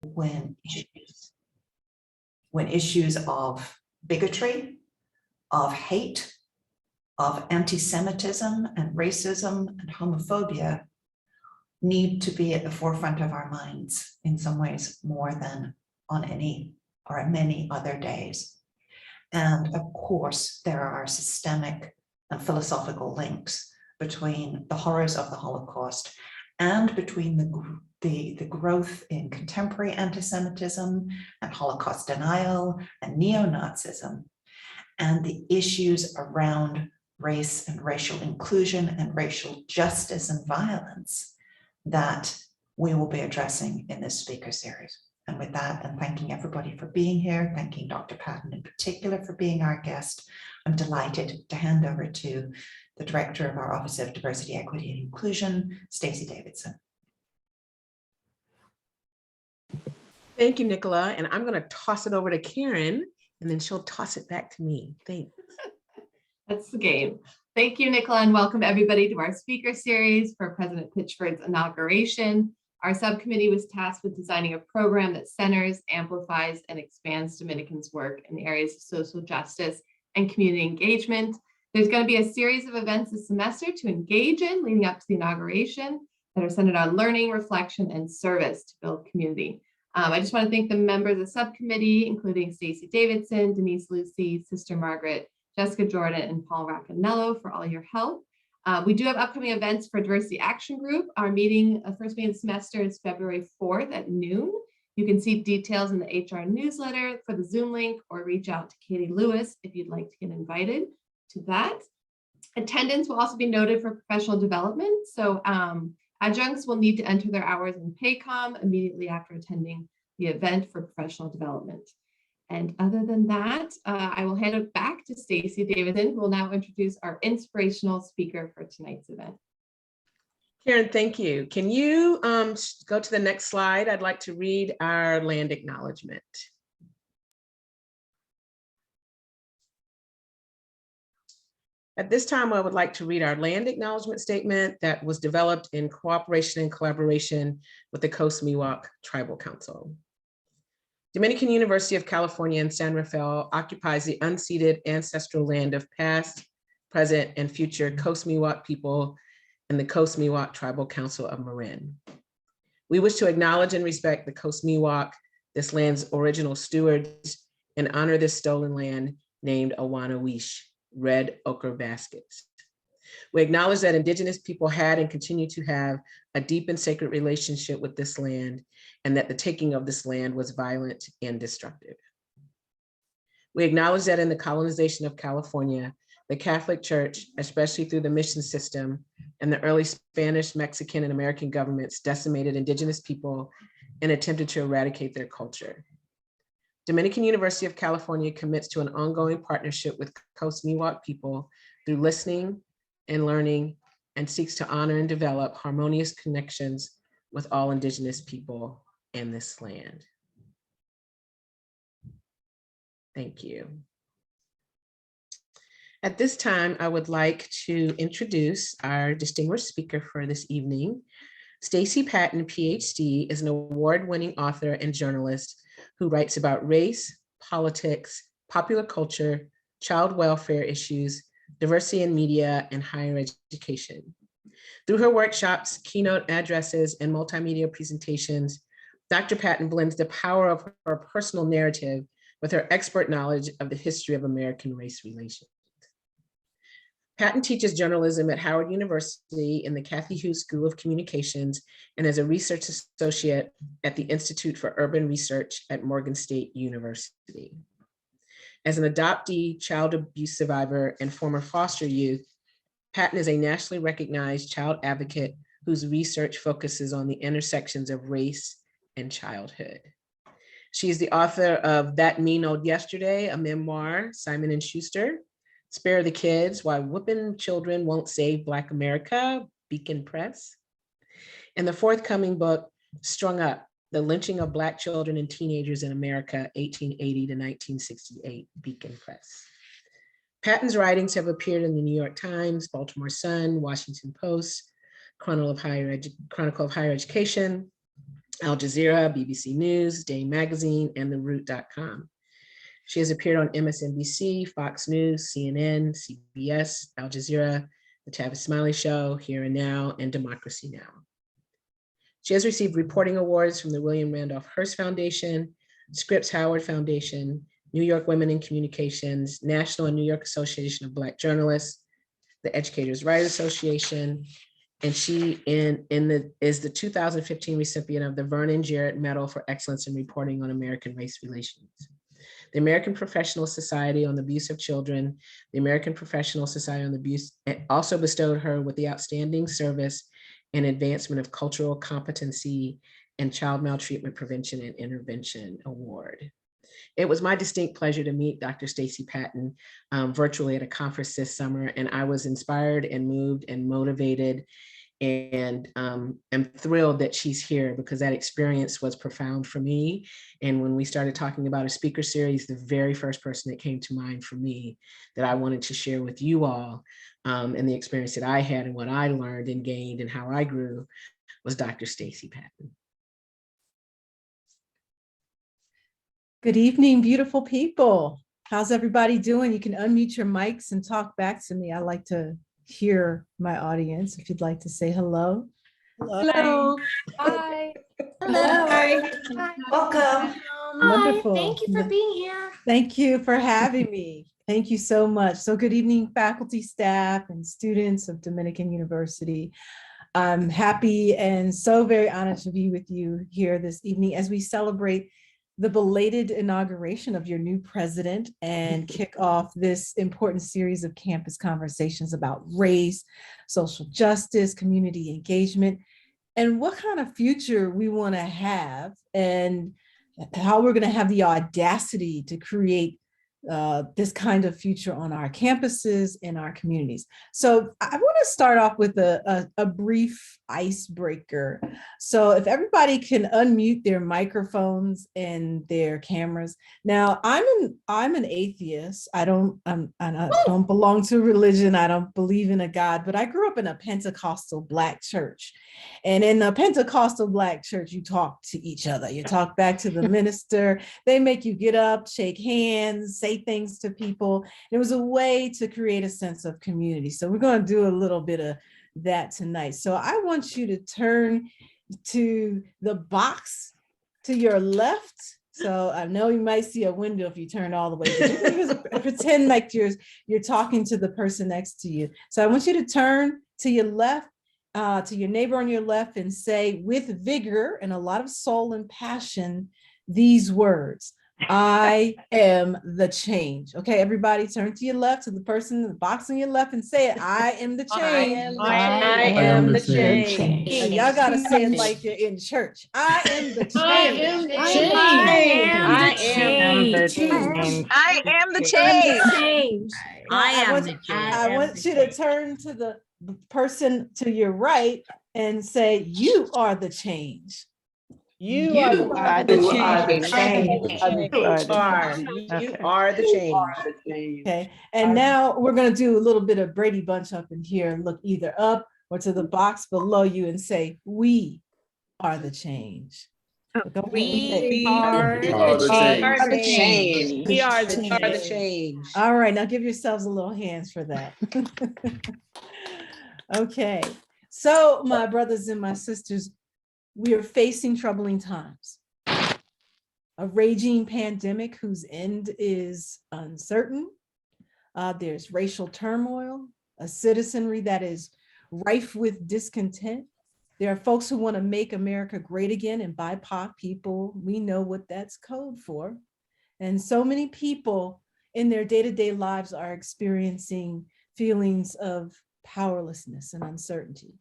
when issues of bigotry, of hate, of anti-Semitism and racism and homophobia need to be at the forefront of our minds in some ways more than on any or many other days. And of course, there are systemic and philosophical links between the horrors of the Holocaust and between the growth in contemporary anti-Semitism and Holocaust denial and neo-Nazism, and the issues around race and racial inclusion and racial justice and violence that we will be addressing in this speaker series. And with that, and thanking everybody for being here, thanking Dr. Patton in particular for being our guest, I'm delighted to hand over to the Director of our Office of Diversity, Equity and Inclusion, Stacey Davidson. Thank you, Nicola. And I'm going to toss it over to Karen, and then she'll toss it back to me. Thanks. That's the game. Thank you, Nicola, and welcome everybody to our speaker series for President Pitchford's inauguration. Our subcommittee was tasked with designing a program that centers, amplifies, and expands Dominicans' work in the areas of social justice and community engagement. There's going to be a series of events this semester to engage in leading up to the inauguration that are centered on learning, reflection, and service to build community. I just want to thank the members of the subcommittee, including Stacey Davidson, Denise Lucy, Sister Margaret, Jessica Jordan, and Paul Raccanello for all your help. We do have upcoming events for Diversity Action Group. Our meeting, first meeting of the semester is February 4th at noon. You can see details in the HR newsletter for the Zoom link or reach out to Katie Lewis if you'd like to get invited to that. Attendance will also be noted for professional development. So adjuncts will need to enter their hours in Paycom immediately after attending the event for professional development. And other than that, I will hand it back to Stacey Davidson, who will now introduce our inspirational speaker for tonight's event. Karen, thank you. Can you go to the next slide? I'd like to read our land acknowledgement. At this time, I would like to read our land acknowledgement statement that was developed in cooperation and collaboration with the Coast Miwok Tribal Council. Dominican University of California in San Rafael occupies the unceded ancestral land of past, present, and future Coast Miwok people and the Coast Miwok Tribal Council of Marin. We wish to acknowledge and respect the Coast Miwok, this land's original stewards, and honor this stolen land named Awana Wish, red ochre baskets. We acknowledge that Indigenous people had and continue to have a deep and sacred relationship with this land, and that the taking of this land was violent and destructive. We acknowledge that in the colonization of California, the Catholic Church, especially through the mission system and the early Spanish, Mexican, and American governments, decimated Indigenous people and attempted to eradicate their culture. Dominican University of California commits to an ongoing partnership with Coast Miwok people through listening and learning, and seeks to honor and develop harmonious connections with all Indigenous people in this land. Thank you. At this time, I would like to introduce our distinguished speaker for this evening. Stacy Patton, PhD, is an award-winning author and journalist who writes about race, politics, popular culture, child welfare issues, diversity in media, and higher education. Through her workshops, keynote addresses, and multimedia presentations, Dr. Patton blends the power of her personal narrative with her expert knowledge of the history of American race relations. Patton teaches journalism at Howard University in the Kathy Hughes School of Communications and as a research associate at the Institute for Urban Research at Morgan State University. As an adoptee, child abuse survivor, and former foster youth, Patton is a nationally recognized child advocate whose research focuses on the intersections of race and childhood. She is the author of That Mean Old Yesterday, a memoir, Simon & Schuster, Spare the Kids, Why Whooping Children Won't Save Black America, Beacon Press, and the forthcoming book, Strung Up, The Lynching of Black Children and Teenagers in America, 1880 to 1968, Beacon Press. Patton's writings have appeared in the New York Times, Baltimore Sun, Washington Post, Chronicle of Higher Education, Al Jazeera, BBC News, Dame Magazine, and TheRoot.com. She has appeared on MSNBC, Fox News, CNN, CBS, Al Jazeera, The Tavis Smiley Show, Here and Now, and Democracy Now! She has received reporting awards from the William Randolph Hearst Foundation, Scripps Howard Foundation, New York Women in Communications, National and New York Association of Black Journalists, the Educators' Right Association, and she is the 2015 recipient of the Vernon Jarrett Medal for Excellence in Reporting on American Race Relations. The American Professional Society on the Abuse of Children, the American Professional Society on the Abuse also bestowed her with the Outstanding Service and Advancement of Cultural Competency and Child Maltreatment Prevention and Intervention Award. It was my distinct pleasure to meet Dr. Stacy Patton virtually at a conference this summer, and I was inspired and moved and motivated, and am thrilled that she's here because that experience was profound for me. And when we started talking about a speaker series, the very first person that came to mind for me that I wanted to share with you all and the experience that I had and what I learned and gained and how I grew was Dr. Stacy Patton. Good evening, beautiful people. How's everybody doing? You can unmute your mics and talk back to me. I like to hear my audience. If you'd like to say hello. Hello. Hi. Hello. Hi. Welcome. Wonderful. Hi, thank you for being here. Thank you for having me. Thank you so much. So good evening, faculty, staff, and students of Dominican University. I'm happy and so very honored to be with you here this evening as we celebrate the belated inauguration of your new president and kick off this important series of campus conversations about race, social justice, community engagement, and what kind of future we want to have and how we're going to have the audacity to create this kind of future on our campuses and our communities. So I want to start off with a brief icebreaker. So if everybody can unmute their microphones and their cameras. Now I'm an atheist. I don't belong to a religion. I don't believe in a God, but I grew up in a Pentecostal Black church. And in a Pentecostal Black church, you talk to each other. You talk back to the minister. They make you get up, shake hands, say things to people. It was a way to create a sense of community. So we're going to do a little bit of that tonight. So I want you to turn to the box to your left. So I know you might see a window if you turn all the way, but you can pretend like you're talking to the person next to you. So I want you to turn to your left, to your neighbor on your left, and say with vigor and a lot of soul and passion these words: I am the change. Okay, everybody turn to your left, to the person in the box on your left, and say it. I am the change. I am the change. And y'all gotta say it like you're in church. I am the change. I am the change. I am the change. I want you to turn to the person to your right and say, you are the change. You are the change. You are the change. Okay, and now we're going to do a little bit of Brady Bunch up in here. Look either up or to the box below you and say, we are the change. We are the change. We are the change. All right, now give yourselves a little hands for that. Okay, so my brothers and my sisters, we are facing troubling times. A raging pandemic whose end is uncertain. There's racial turmoil, a citizenry that is rife with discontent. There are folks who want to make America great again, and BIPOC people, we know what that's code for. And so many people in their day-to-day lives are experiencing feelings of powerlessness and uncertainty.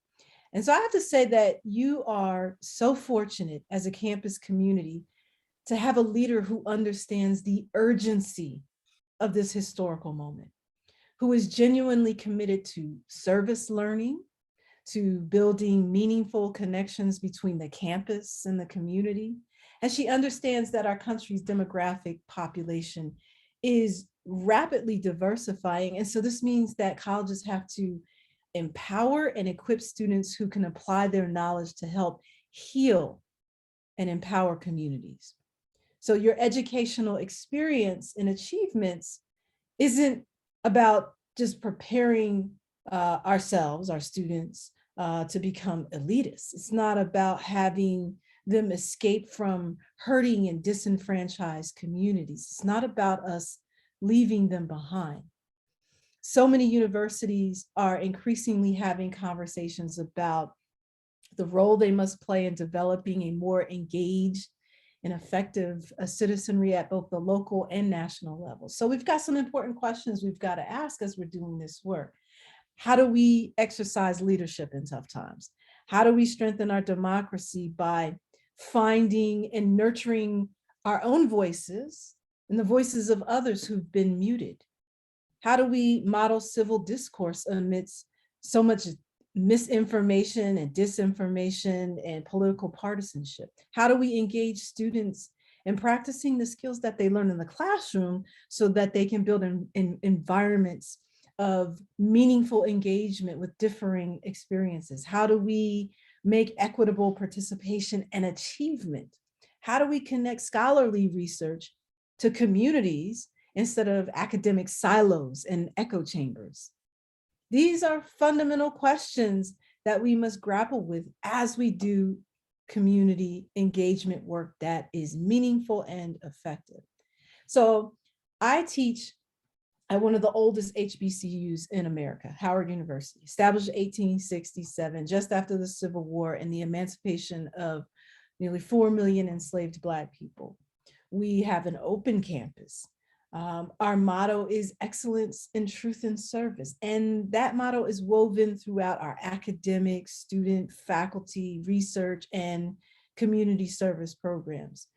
And so I have to say that you are so fortunate as a campus community to have a leader who understands the urgency of this historical moment, who is genuinely committed to service learning, to building meaningful connections between the campus and the community. And she understands that our country's demographic population is rapidly diversifying. And so this means that colleges have to empower and equip students who can apply their knowledge to help heal and empower communities. So your educational experience and achievements isn't about just preparing ourselves, our students, to become elitists. It's not about having them escape from hurting and disenfranchised communities. It's not about us leaving them behind. So many universities are increasingly having conversations about the role they must play in developing a more engaged and effective citizenry at both the local and national level. So we've got some important questions we've got to ask as we're doing this work. How do we exercise leadership in tough times? How do we strengthen our democracy by finding and nurturing our own voices and the voices of others who've been muted? How do we model civil discourse amidst so much misinformation and disinformation and political partisanship? How do we engage students in practicing the skills that they learn in the classroom so that they can build in environments of meaningful engagement with differing experiences? How do we make equitable participation and achievement? How do we connect scholarly research to communities instead of academic silos and echo chambers? These are fundamental questions that we must grapple with as we do community engagement work that is meaningful and effective. So I teach at one of the oldest HBCUs in America, Howard University, established in 1867, just after the Civil War and the emancipation of nearly 4 million enslaved Black people. We have an open campus. Our motto is excellence in truth and service. And that motto is woven throughout our academic, student, faculty, research, and community service programs.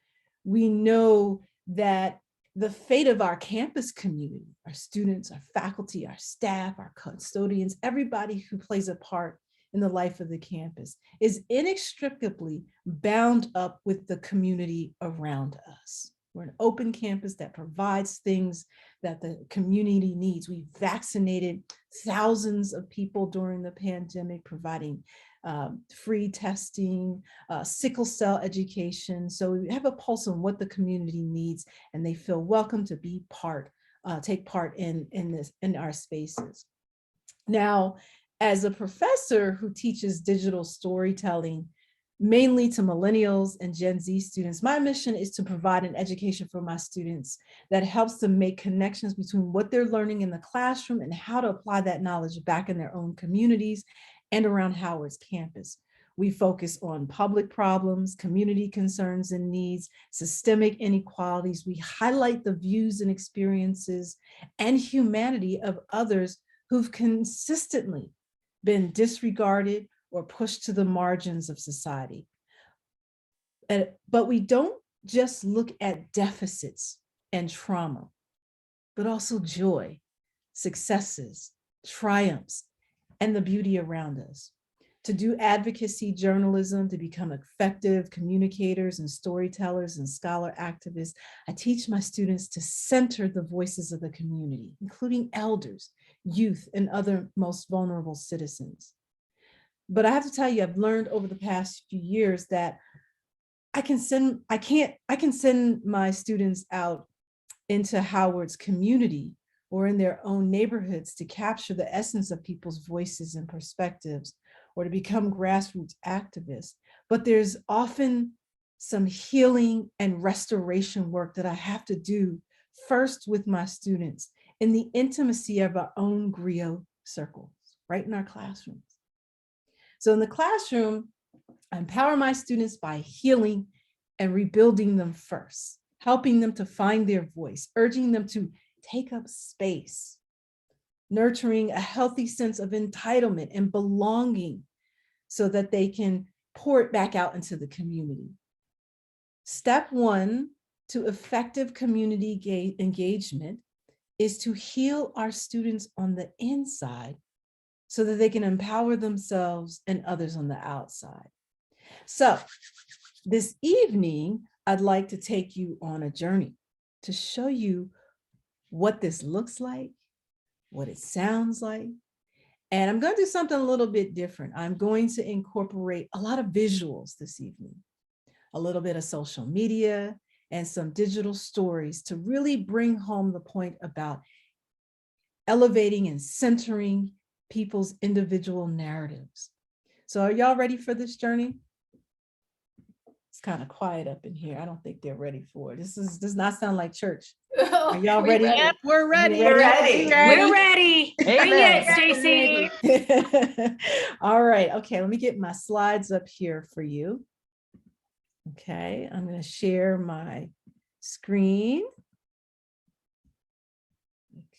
We know that the fate of our campus community, our students, our faculty, our staff, our custodians, everybody who plays a part in the life of the campus is inextricably bound up with the community around us. We're an open campus that provides things that the community needs. We vaccinated thousands of people during the pandemic, providing free testing, sickle cell education. So we have a pulse on what the community needs, and they feel welcome to be take part in our spaces. Now, as a professor who teaches digital storytelling, mainly to millennials and Gen Z students, my mission is to provide an education for my students that helps them make connections between what they're learning in the classroom and how to apply that knowledge back in their own communities and around Howard's campus. We focus on public problems, community concerns and needs, systemic inequalities. We highlight the views and experiences and humanity of others who've consistently been disregarded or pushed to the margins of society. But we don't just look at deficits and trauma, but also joy, successes, triumphs, and the beauty around us. To do advocacy journalism, to become effective communicators and storytellers and scholar activists, I teach my students to center the voices of the community, including elders, youth, and other most vulnerable citizens. But I have to tell you, I've learned over the past few years that I can send my students out into Howard's community or in their own neighborhoods to capture the essence of people's voices and perspectives, or to become grassroots activists. But there's often some healing and restoration work that I have to do first with my students in the intimacy of our own griot circles, right in our classrooms. So in the classroom, I empower my students by healing and rebuilding them first, helping them to find their voice, urging them to take up space, nurturing a healthy sense of entitlement and belonging so that they can pour it back out into the community. Step one to effective community engagement is to heal our students on the inside so that they can empower themselves and others on the outside. So this evening, I'd like to take you on a journey to show you what this looks like, what it sounds like. And I'm going to do something a little bit different. I'm going to incorporate a lot of visuals this evening. a little bit of social media, and some digital stories to really bring home the point about elevating and centering people's individual narratives. So are y'all ready for this journey? It's kind of quiet up in here. I don't think they're ready for it. This does not sound like church. Are y'all ready? Yep, we're ready. You ready? We're ready. Bring it, Stacey. All right. Okay, let me get my slides up here for you. Okay, I'm going to share my screen.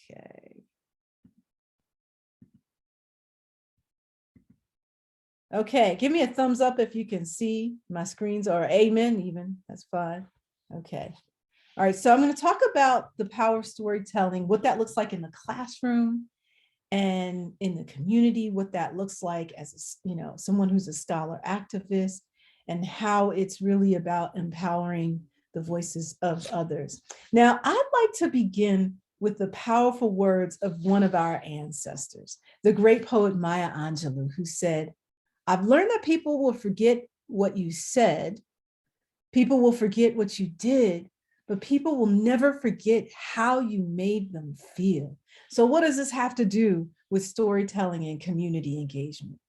Okay. Okay, give me a thumbs up if you can see my screens, or amen even, that's fine. Okay. All right, so I'm going to talk about the power of storytelling, what that looks like in the classroom and in the community, what that looks like as someone who's a scholar activist, and how it's really about empowering the voices of others. Now, I'd like to begin with the powerful words of one of our ancestors, the great poet Maya Angelou, who said, "I've learned that people will forget what you said, people will forget what you did, but people will never forget how you made them feel." So what does this have to do with storytelling and community engagement?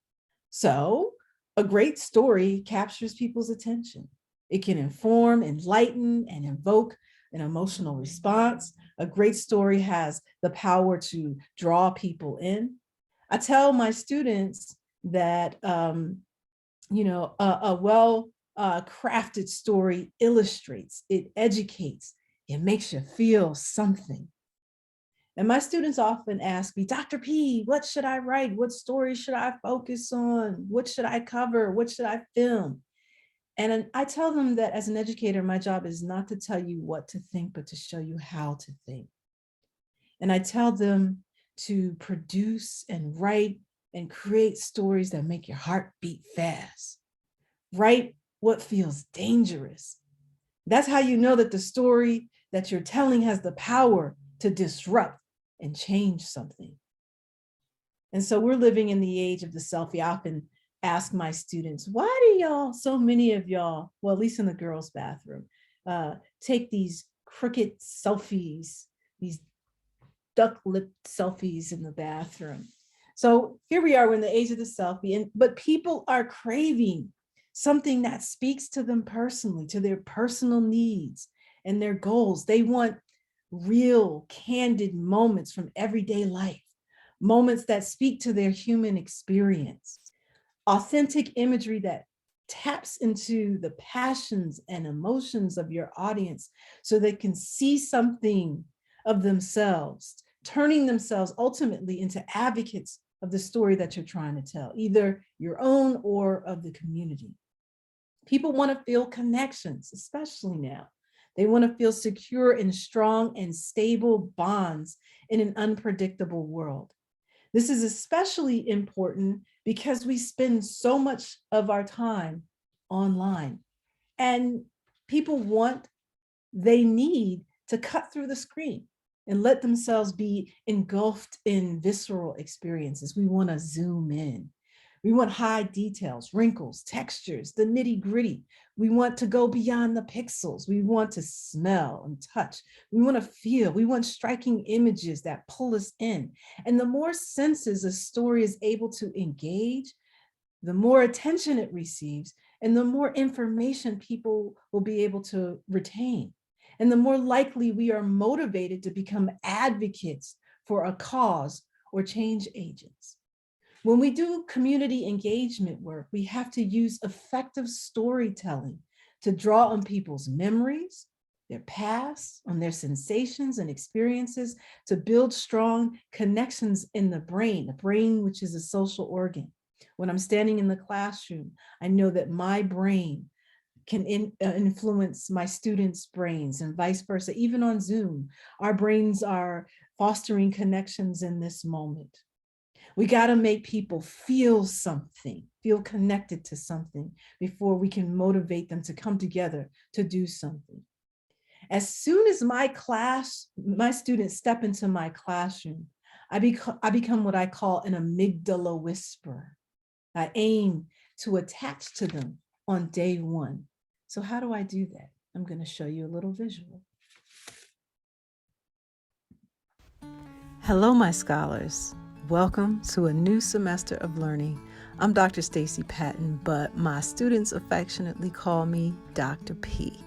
So a great story captures people's attention. It can inform, enlighten, and invoke an emotional response. A great story has the power to draw people in. I tell my students that a well-crafted story illustrates, it educates, it makes you feel something. And my students often ask me, "Dr. P, what should I write? What story should I focus on? What should I cover? What should I film?" And I tell them that as an educator, my job is not to tell you what to think, but to show you how to think. And I tell them to produce and write and create stories that make your heart beat fast. Write what feels dangerous. That's how you know that the story that you're telling has the power to disrupt and change something. And so we're living in the age of the selfie. I often ask my students, why do y'all, so many of y'all, well, at least in the girls' bathroom, take these crooked selfies, these duck-lipped selfies in the bathroom? So here we are in the age of the selfie, but people are craving something that speaks to them personally, to their personal needs and their goals. They want real, candid moments from everyday life, moments that speak to their human experience, authentic imagery that taps into the passions and emotions of your audience so they can see something of themselves, turning themselves ultimately into advocates of the story that you're trying to tell, either your own or of the community. People want to feel connections, especially now. They want to feel secure and strong and stable bonds in an unpredictable world. This is especially important because we spend so much of our time online, and people they need to cut through the screen and let themselves be engulfed in visceral experiences. We want to zoom in. We want high details, wrinkles, textures, the nitty gritty. We want to go beyond the pixels. We want to smell and touch. We want to feel. We want striking images that pull us in. And the more senses a story is able to engage, the more attention it receives, and the more information people will be able to retain. And the more likely we are motivated to become advocates for a cause or change agents. When we do community engagement work, we have to use effective storytelling to draw on people's memories, their past, on their sensations and experiences, to build strong connections in the brain, which is a social organ. When I'm standing in the classroom, I know that my brain can influence my students' brains and vice versa. Even on Zoom, our brains are fostering connections in this moment. We got to make people feel something, feel connected to something before we can motivate them to come together to do something. As soon as my students step into my classroom, I become what I call an amygdala whisperer. I aim to attach to them on day one So how do I do that? I'm going to show you a little visual. Hello, my scholars. Welcome to a new semester of learning. I'm Dr. Stacy Patton, but my students affectionately call me Dr. P.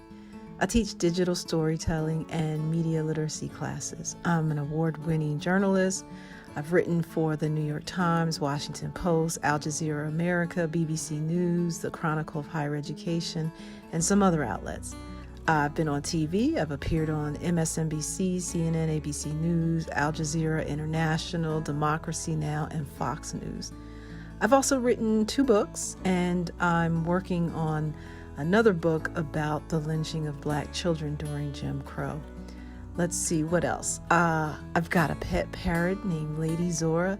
I teach digital storytelling and media literacy classes. I'm an award-winning journalist. I've written for the New York Times, Washington Post, Al Jazeera America, BBC News, the Chronicle of Higher Education, and some other outlets. I've been on TV. I've appeared on MSNBC, CNN, ABC News, Al Jazeera International, Democracy Now!, and Fox News. I've also written 2 books, and I'm working on another book about the lynching of Black children during Jim Crow. Let's see, what else? I've got a pet parrot named Lady Zora,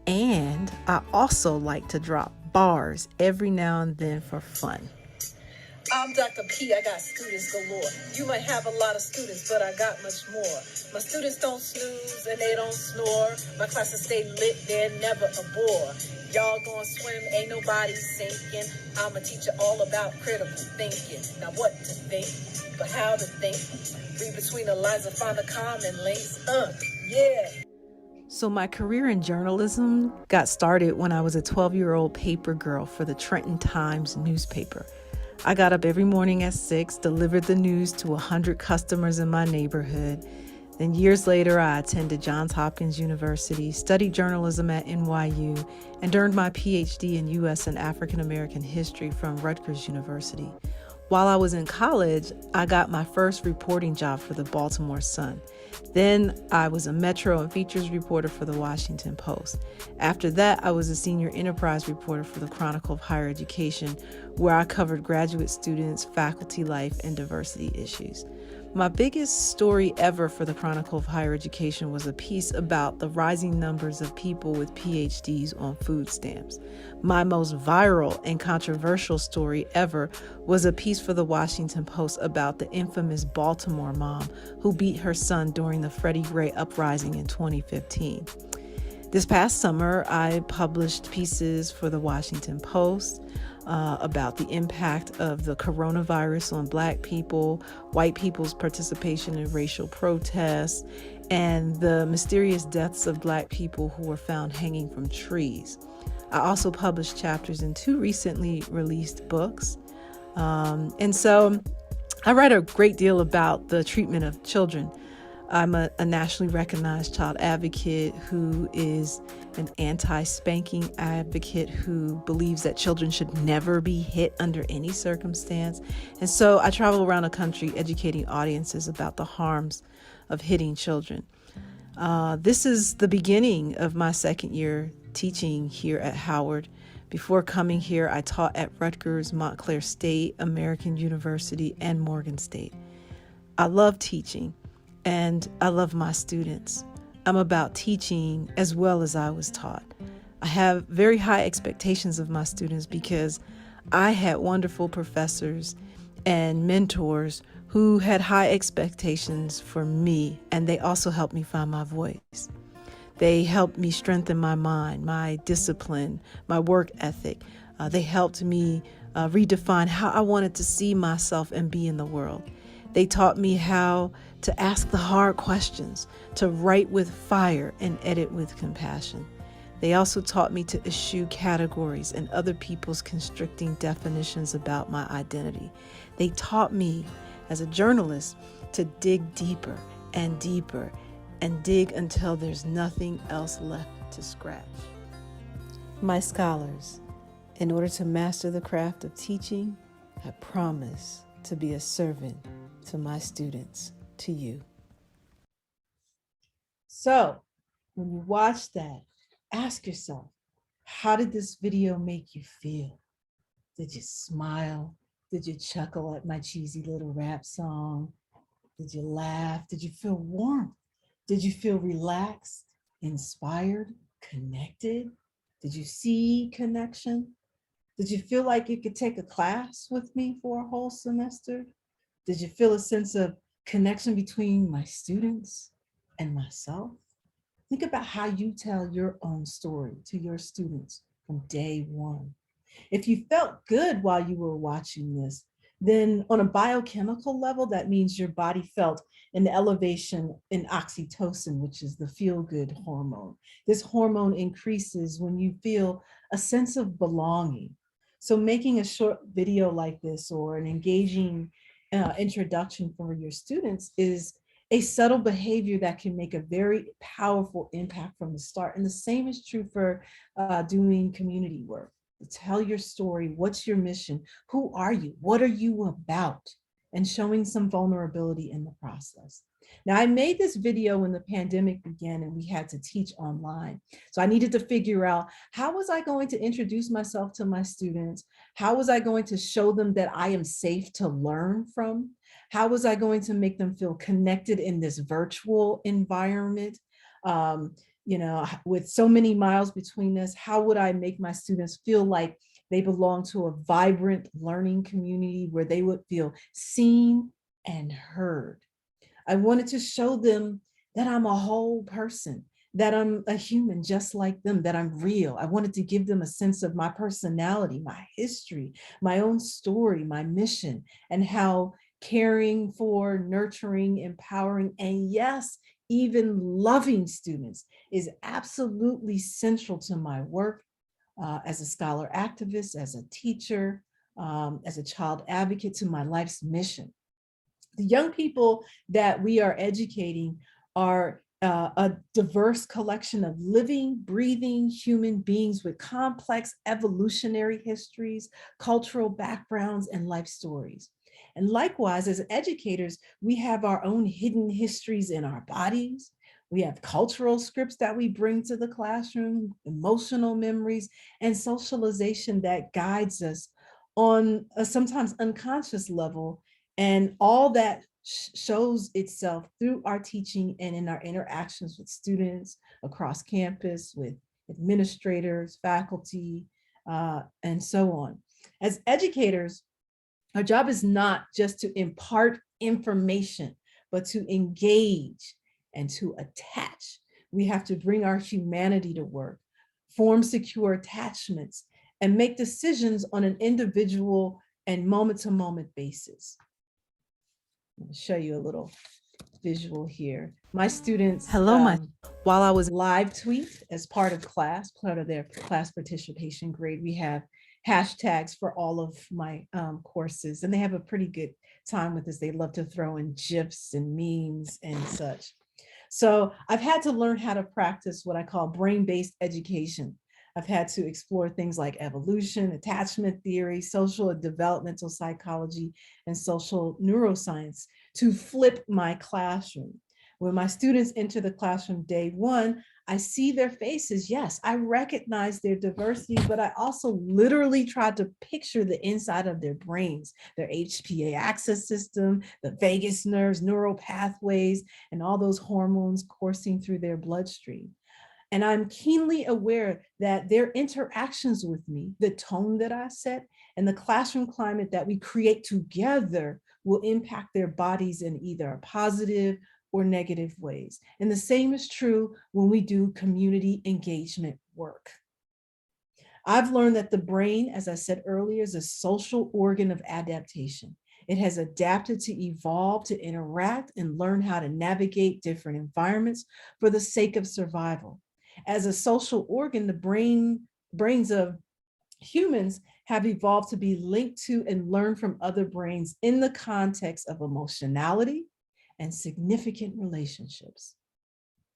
and I also like to drop bars every now and then for fun. I'm Dr. P, I got students galore. You might have a lot of students, but I got much more. My students don't snooze and they don't snore. My classes stay lit, they're never a bore. Y'all gonna swim, ain't nobody sinking. I'm a teacher all about critical thinking. Now what to think, but how to think. Read between the lines and find the common links. Yeah. So my career in journalism got started when I was a 12-year-old paper girl for the Trenton Times newspaper. I got up every morning at 6, delivered the news to 100 customers in my neighborhood. Then years later, I attended Johns Hopkins University, studied journalism at NYU, and earned my PhD in U.S. and African American history from Rutgers University. While I was in college, I got my first reporting job for the Baltimore Sun. Then I was a Metro and features reporter for the Washington Post. After that, I was a senior enterprise reporter for the Chronicle of Higher Education, where I covered graduate students, faculty life, and diversity issues. My biggest story ever for the Chronicle of Higher Education was a piece about the rising numbers of people with PhDs on food stamps. My most viral and controversial story ever was a piece for the Washington Post about the infamous Baltimore mom who beat her son during the Freddie Gray uprising in 2015. This past summer, I published pieces for the Washington Post about the impact of the coronavirus on Black people, white people's participation in racial protests, and the mysterious deaths of Black people who were found hanging from trees. I also published chapters in 2 recently released books. And so I write a great deal about the treatment of children. I'm a nationally recognized child advocate who is an anti-spanking advocate who believes that children should never be hit under any circumstance. And so I travel around the country educating audiences about the harms of hitting children. This is the beginning of my 2nd year teaching here at Howard. Before coming here, I taught at Rutgers, Montclair State, American University, and Morgan State. I love teaching. And I love my students. I'm about teaching as well as I was taught. I have very high expectations of my students because I had wonderful professors and mentors who had high expectations for me, and they also helped me find my voice. They helped me strengthen my mind, my discipline, my work ethic. They helped me redefine how I wanted to see myself and be in the world. They taught me how to ask the hard questions, to write with fire and edit with compassion. They also taught me to eschew categories and other people's constricting definitions about my identity. They taught me as a journalist to dig deeper and deeper and dig until there's nothing else left to scratch. My scholars, in order to master the craft of teaching, I promise to be a servant to my students, to you. So when you watch that, ask yourself, how did this video make you feel? Did you smile? Did you chuckle at my cheesy little rap song? Did you laugh? Did you feel warm? Did you feel relaxed, inspired, connected? Did you see connection? Did you feel like you could take a class with me for a whole semester? Did you feel a sense of connection between my students and myself? Think about how you tell your own story to your students from day one. If you felt good while you were watching this, then on a biochemical level, that means your body felt an elevation in oxytocin, which is the feel-good hormone. This hormone increases when you feel a sense of belonging. So making a short video like this or an engaging introduction for your students is a subtle behavior that can make a very powerful impact from the start. And the same is true for doing community work. Tell your story. What's your mission? Who are you? What are you about? And showing some vulnerability in the process. Now, I made this video when the pandemic began and we had to teach online. So I needed to figure out, how was I going to introduce myself to my students? How was I going to show them that I am safe to learn from? How was I going to make them feel connected in this virtual environment? You know, with so many miles between us, how would I make my students feel like they belong to a vibrant learning community where they would feel seen and heard? I wanted to show them that I'm a whole person, that I'm a human just like them, that I'm real. I wanted to give them a sense of my personality, my history, my own story, my mission, and how caring for, nurturing, empowering, and yes, even loving students is absolutely central to my work as a scholar activist, as a teacher, as a child advocate, to my life's mission. The young people that we are educating are a diverse collection of living, breathing human beings with complex evolutionary histories, cultural backgrounds, and life stories. And likewise, as educators, we have our own hidden histories in our bodies. We have cultural scripts that we bring to the classroom, emotional memories, and socialization that guides us on a sometimes unconscious level. And all that shows itself through our teaching and in our interactions with students across campus, with administrators, faculty, and so on. As educators, our job is not just to impart information, but to engage and to attach. We have to bring our humanity to work, form secure attachments, and make decisions on an individual and moment-to-moment basis. I'll show you a little visual here. My students, while I was live tweet as part of class, part of their class participation grade, we have hashtags for all of my courses, and they have a pretty good time with this. They love to throw in GIFs and memes and such. So I've had to learn how to practice what I call brain-based education. I've had to explore things like evolution, attachment theory, social and developmental psychology, and social neuroscience to flip my classroom. When my students enter the classroom day one, I see their faces. Yes, I recognize their diversity, but I also literally tried to picture the inside of their brains, their HPA axis system, the vagus nerves, neural pathways, and all those hormones coursing through their bloodstream. And I'm keenly aware that their interactions with me, the tone that I set, and the classroom climate that we create together will impact their bodies in either positive or negative ways. And the same is true when we do community engagement work. I've learned that the brain, as I said earlier, is a social organ of adaptation. It has adapted to evolve, to interact, and learn how to navigate different environments for the sake of survival. As a social organ, the brains of humans have evolved to be linked to and learn from other brains in the context of emotionality and significant relationships.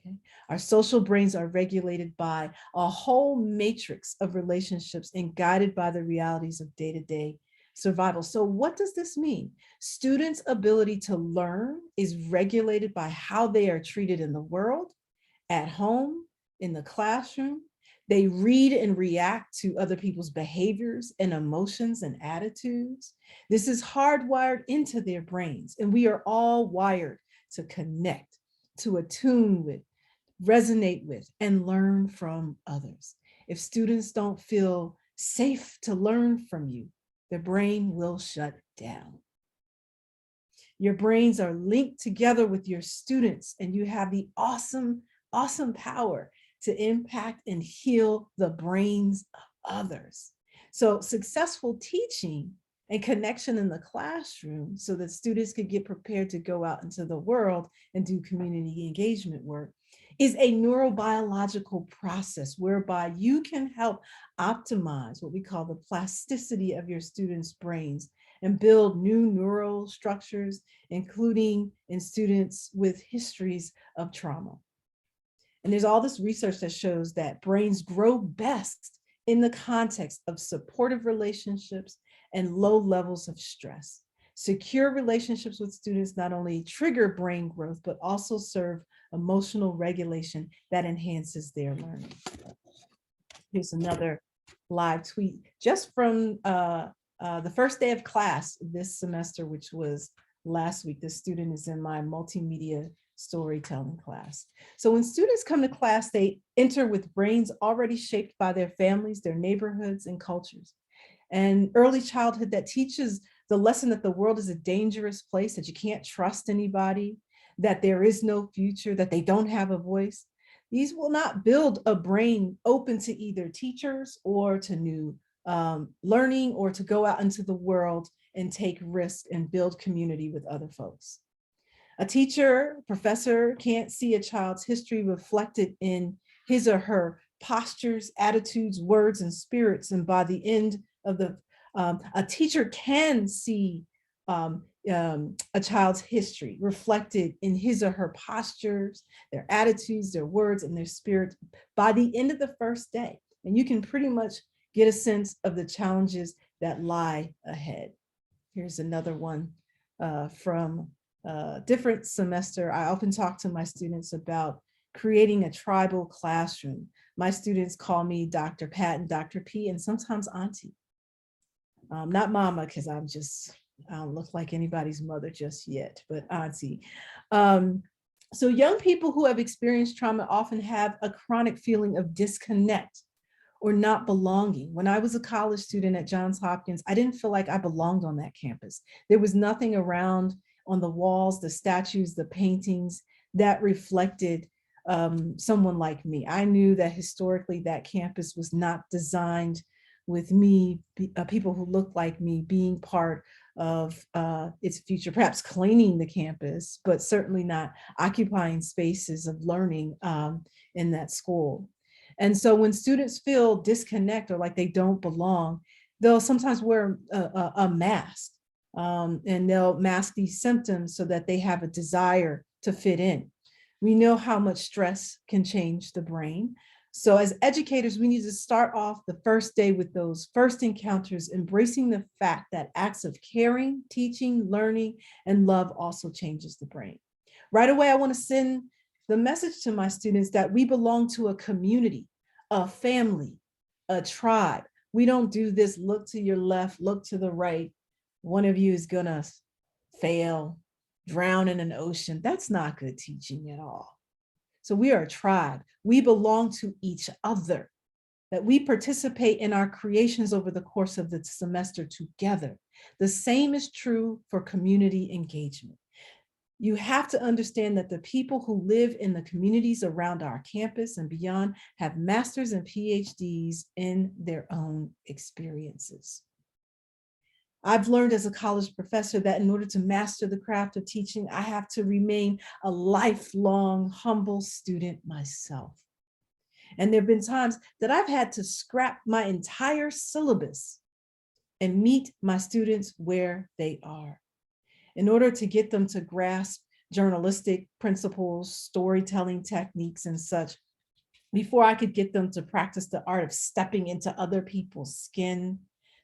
Okay? Our social brains are regulated by a whole matrix of relationships and guided by the realities of day-to-day survival. So what does this mean? Students' ability to learn is regulated by how they are treated in the world, at home, in the classroom. They read and react to other people's behaviors and emotions and attitudes. This is hardwired into their brains, and we are all wired to connect, to attune with, resonate with, and learn from others. If students don't feel safe to learn from you, their brain will shut down. Your brains are linked together with your students, and you have the awesome power to impact and heal the brains of others. So successful teaching and connection in the classroom so that students could get prepared to go out into the world and do community engagement work is a neurobiological process whereby you can help optimize what we call the plasticity of your students' brains and build new neural structures, including in students with histories of trauma. And there's all this research that shows that brains grow best in the context of supportive relationships and low levels of stress. Secure relationships with students not only trigger brain growth, but also serve emotional regulation that enhances their learning. Here's another live tweet just from the first day of class this semester, which was last week. This student is in my multimedia storytelling class. So when students come to class, they enter with brains already shaped by their families, their neighborhoods, and cultures. And early childhood that teaches the lesson that the world is a dangerous place, that you can't trust anybody, that there is no future, that they don't have a voice. These will not build a brain open to either teachers or to new learning or to go out into the world and take risks and build community with other folks. A teacher, professor can't see a child's history reflected in his or her postures, attitudes, words, and spirits. And by the end of the, a teacher can see a child's history reflected in his or her postures, their attitudes, their words, and their spirit by the end of the first day. And you can pretty much get a sense of the challenges that lie ahead. Here's another one from a different semester. I often talk to my students about creating a tribal classroom. My students call me Dr. Patton, Dr. P, and sometimes Auntie. Not Mama, because I don't look like anybody's mother just yet, but Auntie. So young people who have experienced trauma often have a chronic feeling of disconnect or not belonging. When I was a college student at Johns Hopkins, I didn't feel like I belonged on that campus. There was nothing around on the walls, the statues, the paintings that reflected someone like me. I knew that historically that campus was not designed with me, people who looked like me being part of its future, perhaps cleaning the campus, but certainly not occupying spaces of learning in that school. And so when students feel disconnect or like they don't belong, they'll sometimes wear a mask and they'll mask these symptoms so that they have a desire to fit in. We know how much stress can change the brain. So as educators, we need to start off the first day with those first encounters, embracing the fact that acts of caring, teaching, learning, and love also changes the brain. Right away, I want to send the message to my students that we belong to a community, a family, a tribe. We don't do this, look to your left, look to the right. One of you is gonna fail, drown in an ocean. That's not good teaching at all. So we are a tribe. We belong to each other, that we participate in our creations over the course of the semester together. The same is true for community engagement. You have to understand that the people who live in the communities around our campus and beyond have masters and PhDs in their own experiences. I've learned as a college professor that in order to master the craft of teaching, I have to remain a lifelong humble student myself. And there have been times that I've had to scrap my entire syllabus and meet my students where they are in order to get them to grasp journalistic principles, storytelling techniques, and such, before I could get them to practice the art of stepping into other people's skin,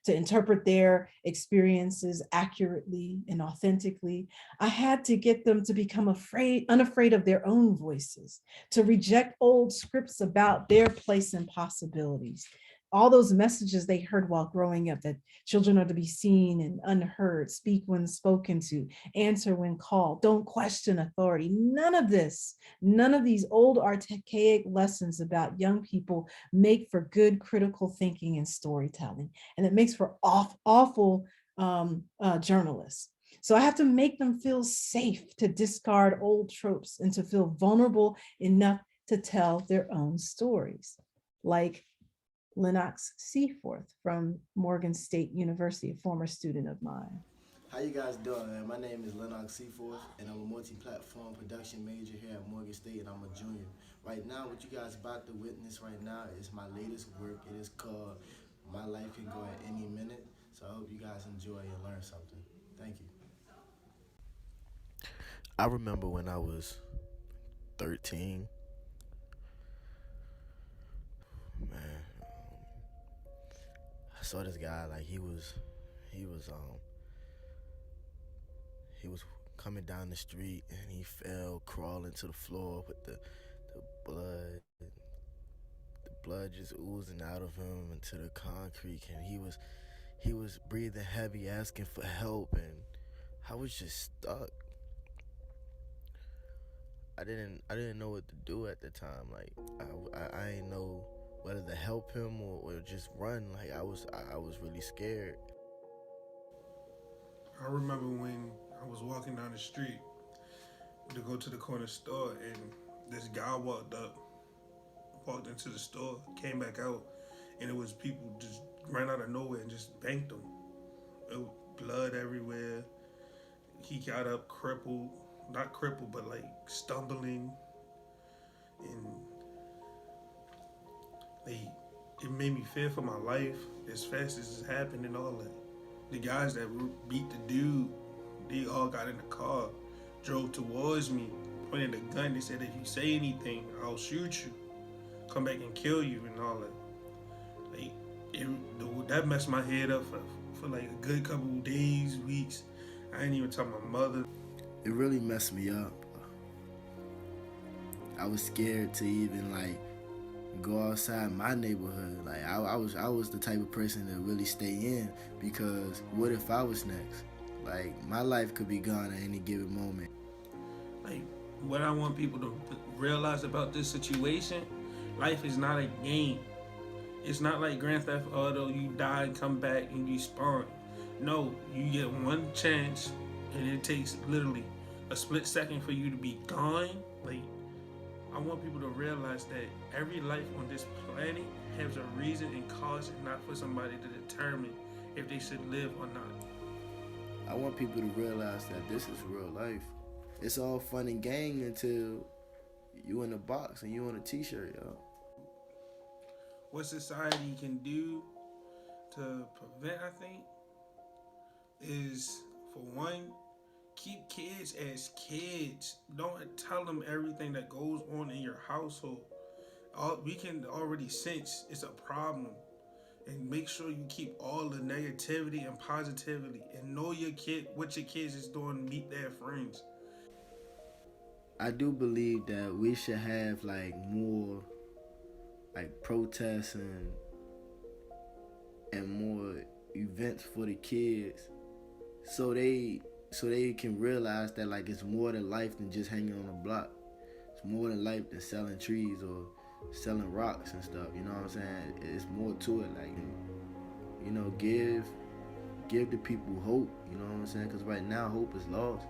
to interpret their experiences accurately and authentically. I had to get them to become unafraid of their own voices, to reject old scripts about their place and possibilities. All those messages they heard while growing up, that children are to be seen and unheard, speak when spoken to, answer when called, don't question authority. None of this, none of these old archaic lessons about young people make for good critical thinking and storytelling. And it makes for awful journalists. So I have to make them feel safe to discard old tropes and to feel vulnerable enough to tell their own stories. Like Lennox Seaforth from Morgan State University, a former student of mine. How you guys doing, man? My name is Lennox Seaforth, and I'm a multi-platform production major here at Morgan State, and I'm a junior. Right now, what you guys about to witness right now is my latest work. It is called My Life Can Go at Any Minute, so I hope you guys enjoy and learn something. Thank you. I remember when I was 13, man, I saw this guy, like he was coming down the street and he fell crawling to the floor with the blood just oozing out of him into the concrete, and he was breathing heavy, asking for help, and I was just stuck. I didn't know what to do at the time. Like I didn't know whether to help him or just run. Like I was really scared. I remember when I was walking down the street to go to the corner store, and this guy walked into the store, came back out, and it was people just ran out of nowhere and just banked him. It was blood everywhere. He got up crippled, not crippled, but like stumbling, and it made me fear for my life as fast as it happened and all that. The guys that beat the dude, they all got in the car, drove towards me, pointed a gun. They said, if you say anything, I'll shoot you, come back and kill you and all that. That messed my head up for like a good couple of days, weeks. I didn't even tell my mother. It really messed me up. I was scared to even like go outside my neighborhood. Like I was the type of person to really stay in, because what if I was next? Like my life could be gone at any given moment. Like what I want people to realize about this situation, life is not a game. It's not like Grand Theft Auto, you die and come back and you spawn. No, you get one chance and it takes literally a split second for you to be gone. Like, I want people to realize that every life on this planet has a reason and cause, and not for somebody to determine if they should live or not. I want people to realize that this is real life. It's all fun and gang until you in a box and you on a t-shirt, yo. What society can do to prevent, I think, is, for one, keep kids as kids. Don't tell them everything that goes on in your household. We can already sense it's a problem. And make sure you keep all the negativity and positivity, and know your kid, what your kids is doing, meet their friends. I do believe that we should have like more like protests and more events for the kids, so they can realize that like it's more to life than just hanging on a block. It's more to life than selling trees or selling rocks and stuff. You know what I'm saying? It's more to it. Like, you know, give the people hope. You know what I'm saying? Because right now hope is lost.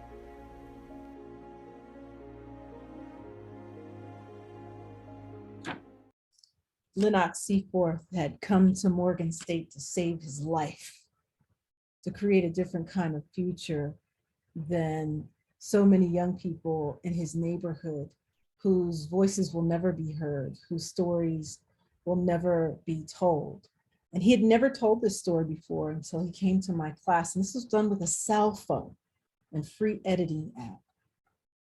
Lennox Seaforth had come to Morgan State to save his life, to create a different kind of future than so many young people in his neighborhood whose voices will never be heard, whose stories will never be told. And he had never told this story before until he came to my class. And this was done with a cell phone and free editing app.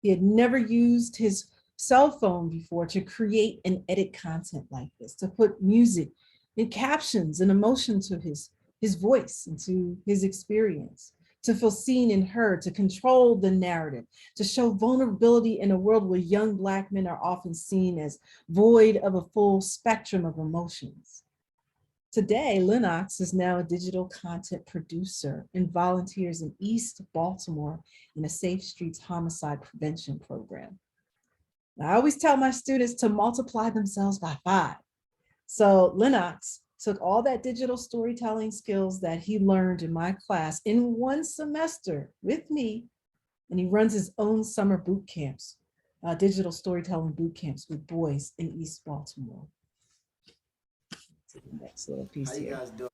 He had never used his cell phone before to create and edit content like this, to put music and captions and emotion to his voice and to his experience, to feel seen and heard, to control the narrative, to show vulnerability in a world where young Black men are often seen as void of a full spectrum of emotions. Today, Lennox is now a digital content producer and volunteers in East Baltimore in a Safe Streets homicide prevention program. Now, I always tell my students to multiply themselves by 5. So Lennox took all that digital storytelling skills that he learned in my class in 1 semester with me, and he runs his own summer boot camps, digital storytelling boot camps with boys in East Baltimore. Next little piece How you here. guys doing?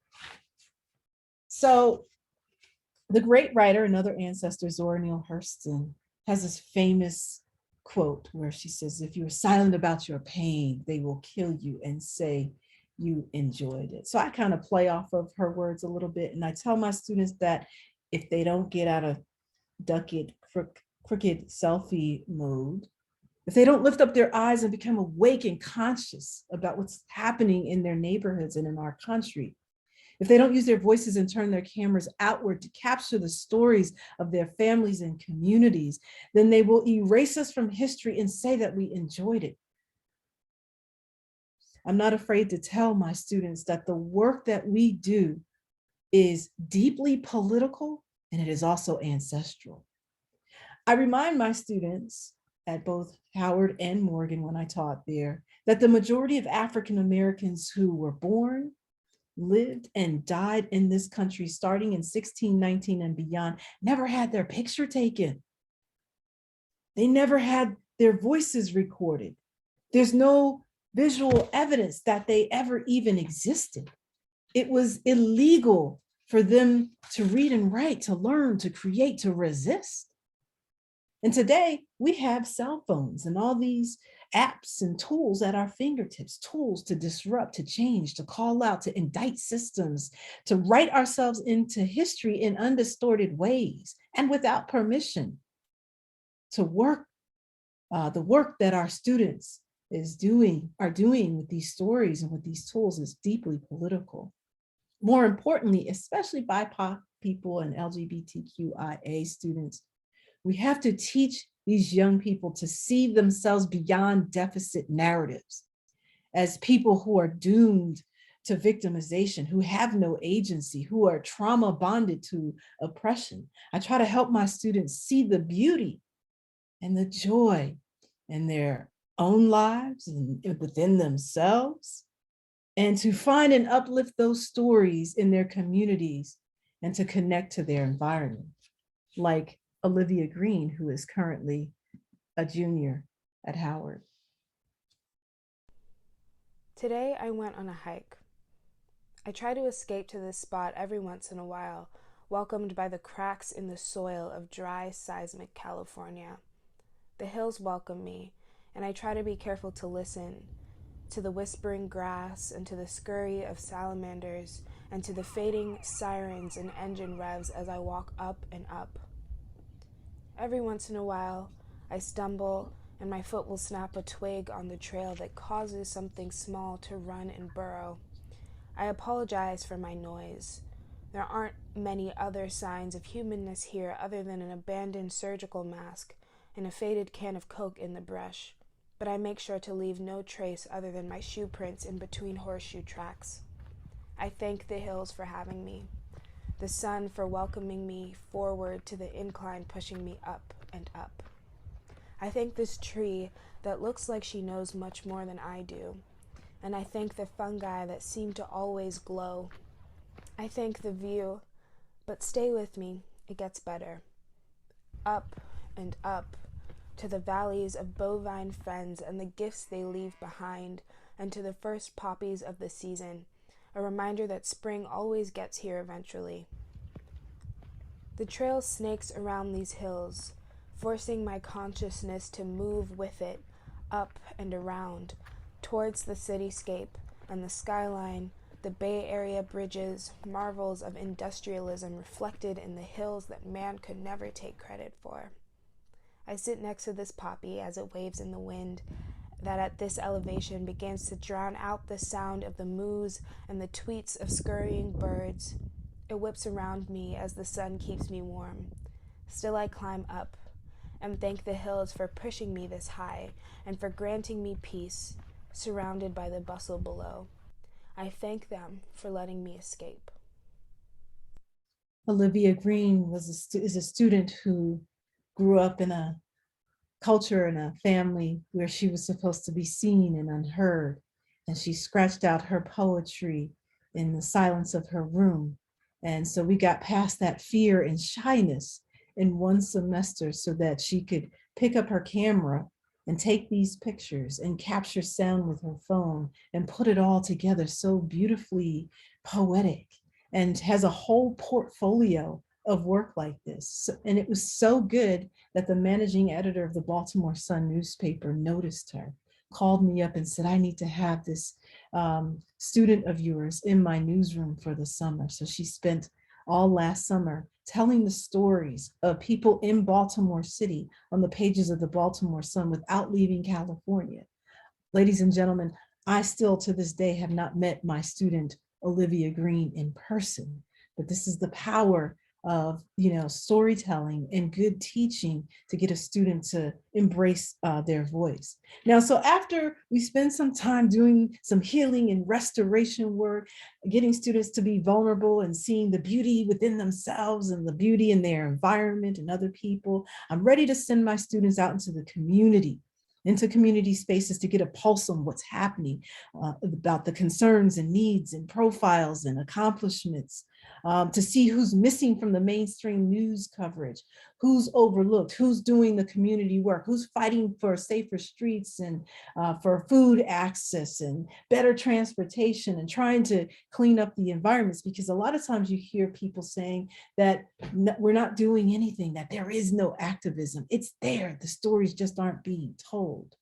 So the great writer, another ancestor, Zora Neale Hurston, has this famous quote where she says, if you are silent about your pain, they will kill you and say you enjoyed it. So I kind of play off of her words a little bit. And I tell my students that if they don't get out of crooked selfie mode, if they don't lift up their eyes and become awake and conscious about what's happening in their neighborhoods and in our country, if they don't use their voices and turn their cameras outward to capture the stories of their families and communities, then they will erase us from history and say that we enjoyed it. I'm not afraid to tell my students that the work that we do is deeply political and it is also ancestral. I remind my students at both Howard and Morgan when I taught there that the majority of African Americans who were born, lived, and died in this country starting in 1619 and beyond never had their picture taken. They never had their voices recorded. There's no visual evidence that they ever even existed. It was illegal for them to read and write, to learn, to create, to resist. And today we have cell phones and all these apps and tools at our fingertips, tools to disrupt, to change, to call out, to indict systems, to write ourselves into history in undistorted ways and without permission, to work the work that our students are doing with these stories and with these tools is deeply political. More importantly, especially BIPOC people and LGBTQIA students, we have to teach these young people to see themselves beyond deficit narratives as people who are doomed to victimization, who have no agency, who are trauma bonded to oppression. I try to help my students see the beauty and the joy in their own lives and within themselves, and to find and uplift those stories in their communities and to connect to their environment. Like Olivia Green, who is currently a junior at Howard. Today I went on a hike. I try to escape to this spot every once in a while, welcomed by the cracks in the soil of dry, seismic California. The hills welcome me, and I try to be careful to listen to the whispering grass and to the scurry of salamanders and to the fading sirens and engine revs as I walk up and up. Every once in a while, I stumble and my foot will snap a twig on the trail that causes something small to run and burrow. I apologize for my noise. There aren't many other signs of humanness here other than an abandoned surgical mask and a faded can of Coke in the brush, but I make sure to leave no trace other than my shoe prints in between horseshoe tracks. I thank the hills for having me, the sun for welcoming me forward to the incline pushing me up and up. I thank this tree that looks like she knows much more than I do, and I thank the fungi that seem to always glow. I thank the view, but stay with me, it gets better. Up and up to the valleys of bovine fens and the gifts they leave behind, and to the first poppies of the season, a reminder that spring always gets here eventually. The trail snakes around these hills, forcing my consciousness to move with it, up and around, towards the cityscape and the skyline, the Bay Area bridges, marvels of industrialism reflected in the hills that man could never take credit for. I sit next to this poppy as it waves in the wind that at this elevation begins to drown out the sound of the moos and the tweets of scurrying birds. It whips around me as the sun keeps me warm. Still I climb up and thank the hills for pushing me this high and for granting me peace, surrounded by the bustle below. I thank them for letting me escape. Olivia Green is a student who grew up in a culture and a family where she was supposed to be seen and unheard. And she scratched out her poetry in the silence of her room. And so we got past that fear and shyness in one semester so that she could pick up her camera and take these pictures and capture sound with her phone and put it all together so beautifully poetic, and has a whole portfolio of work like this. And it was so good that the managing editor of the Baltimore Sun newspaper noticed her, called me up and said, I need to have this student of yours in my newsroom for the summer. So she spent all last summer telling the stories of people in Baltimore City on the pages of the Baltimore Sun without leaving California. Ladies and gentlemen, I still to this day have not met my student Olivia Green in person, but this is the power of, storytelling and good teaching to get a student to embrace their voice. Now, so after we spend some time doing some healing and restoration work, getting students to be vulnerable and seeing the beauty within themselves and the beauty in their environment and other people, I'm ready to send my students out into the community, into community spaces to get a pulse on what's happening, about the concerns and needs and profiles and accomplishments, to see who's missing from the mainstream news coverage, who's overlooked, who's doing the community work, who's fighting for safer streets and for food access and better transportation and trying to clean up the environments. Because a lot of times you hear people saying that we're not doing anything, that there is no activism. It's there, the stories just aren't being told.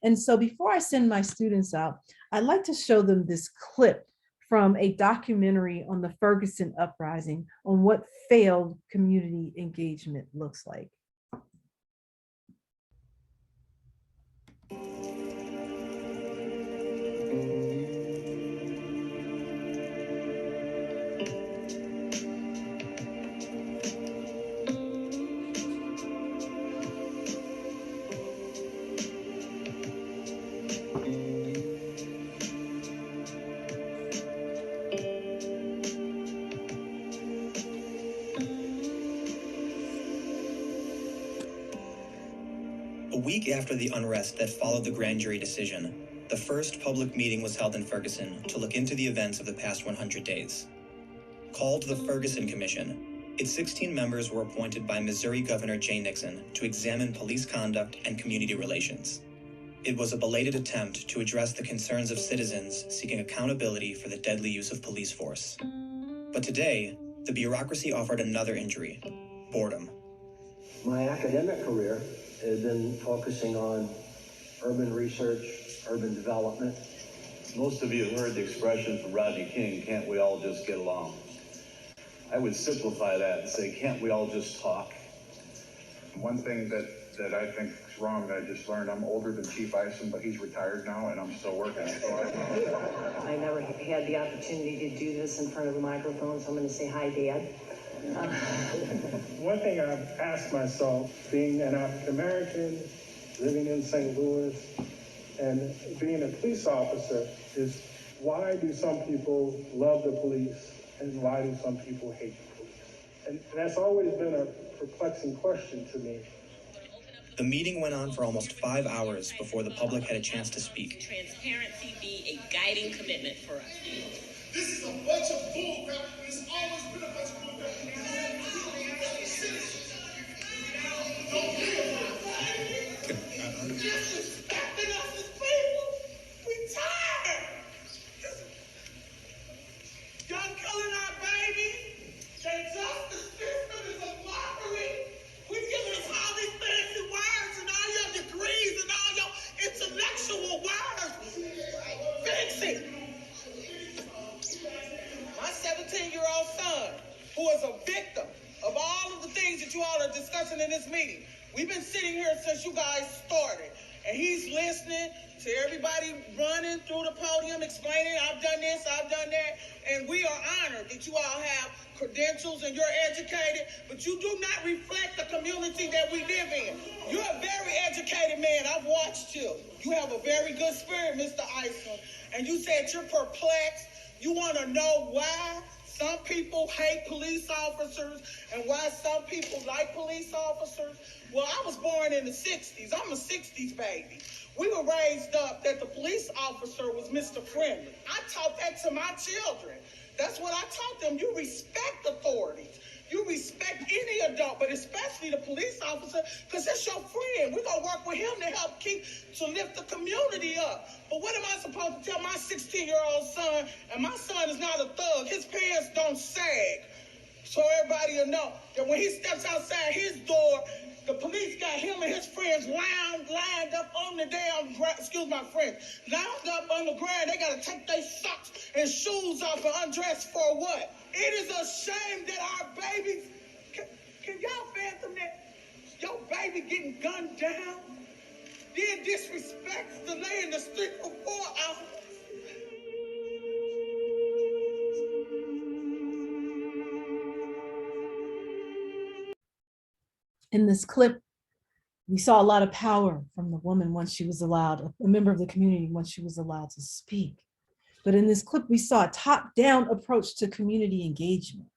And so before I send my students out, I'd like to show them this clip from a documentary on the Ferguson uprising on what failed community engagement looks like. A week after the unrest that followed the grand jury decision, the first public meeting was held in Ferguson to look into the events of the past 100 days. Called the Ferguson Commission, its 16 members were appointed by Missouri Governor Jay Nixon to examine police conduct and community relations. It was a belated attempt to address the concerns of citizens seeking accountability for the deadly use of police force. But today, the bureaucracy offered another injury: boredom. My academic career has been focusing on urban research, urban development. Most of you have heard the expression from Rodney King, can't we all just get along? I would simplify that and say, can't we all just talk? One thing that I think is wrong that I just learned, I'm older than Chief Ison, but he's retired now and I'm still working. So I never had the opportunity to do this in front of a microphone, so I'm going to say hi, Dad. One thing I've asked myself, being an African American, living in St. Louis, and being a police officer, is why do some people love the police and why do some people hate the police? And that's always been a perplexing question to me. The meeting went on for almost 5 hours before the public had a chance to speak. Transparency be a guiding commitment for us. This is a bunch of bullcrap. It's always been a bunch of bullcrap. Don't be disrespecting us as people. We tired. Y'all killing our babies. The justice system is a mockery. We're giving us all these fancy words and all your degrees and all your intellectual words. Fix it. My 17-year-old son, who is a victim of all of the things that you all are discussing in this meeting. We've been sitting here since you guys started, and he's listening to everybody running through the podium, explaining, I've done this, I've done that, and we are honored that you all have credentials and you're educated, but you do not reflect the community that we live in. You're a very educated man. I've watched you. You have a very good spirit, Mr. Iceland, and you said you're perplexed. You want to know why some people hate police officers and why some people like police officers? Well, I was born in the 60s. I'm a 60s baby. We were raised up that the police officer was Mr. Friendly. I taught that to my children. That's what I taught them. You respect authorities. You respect any adult, but especially the police officer, because it's your friend. We're gonna work with him to help to lift the community up. But what am I supposed to tell my 16-year-old son? And my son is not a thug. His pants don't sag. So everybody will know that when he steps outside his door, the police got him and his friends lined up on the damn excuse my French, lined up on the ground. They gotta take their socks and shoes off and undress for what? It is a shame that our babies, can y'all fathom that? Your baby getting gunned down, then disrespects to lay in the street for 4 hours. In this clip, we saw a lot of power from the woman once she was allowed, a member of the community once she was allowed to speak. But in this clip, we saw a top-down approach to community engagement.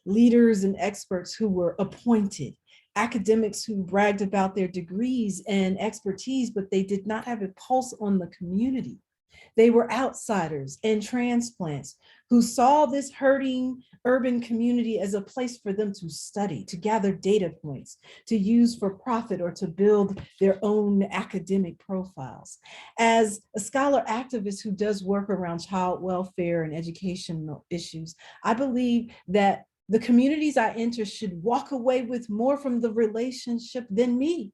Leaders and experts who were appointed, academics who bragged about their degrees and expertise, but they did not have a pulse on the community. They were outsiders and transplants who saw this hurting urban community as a place for them to study, to gather data points, to use for profit or to build their own academic profiles. As a scholar activist who does work around child welfare and educational issues, I believe that the communities I enter should walk away with more from the relationship than me.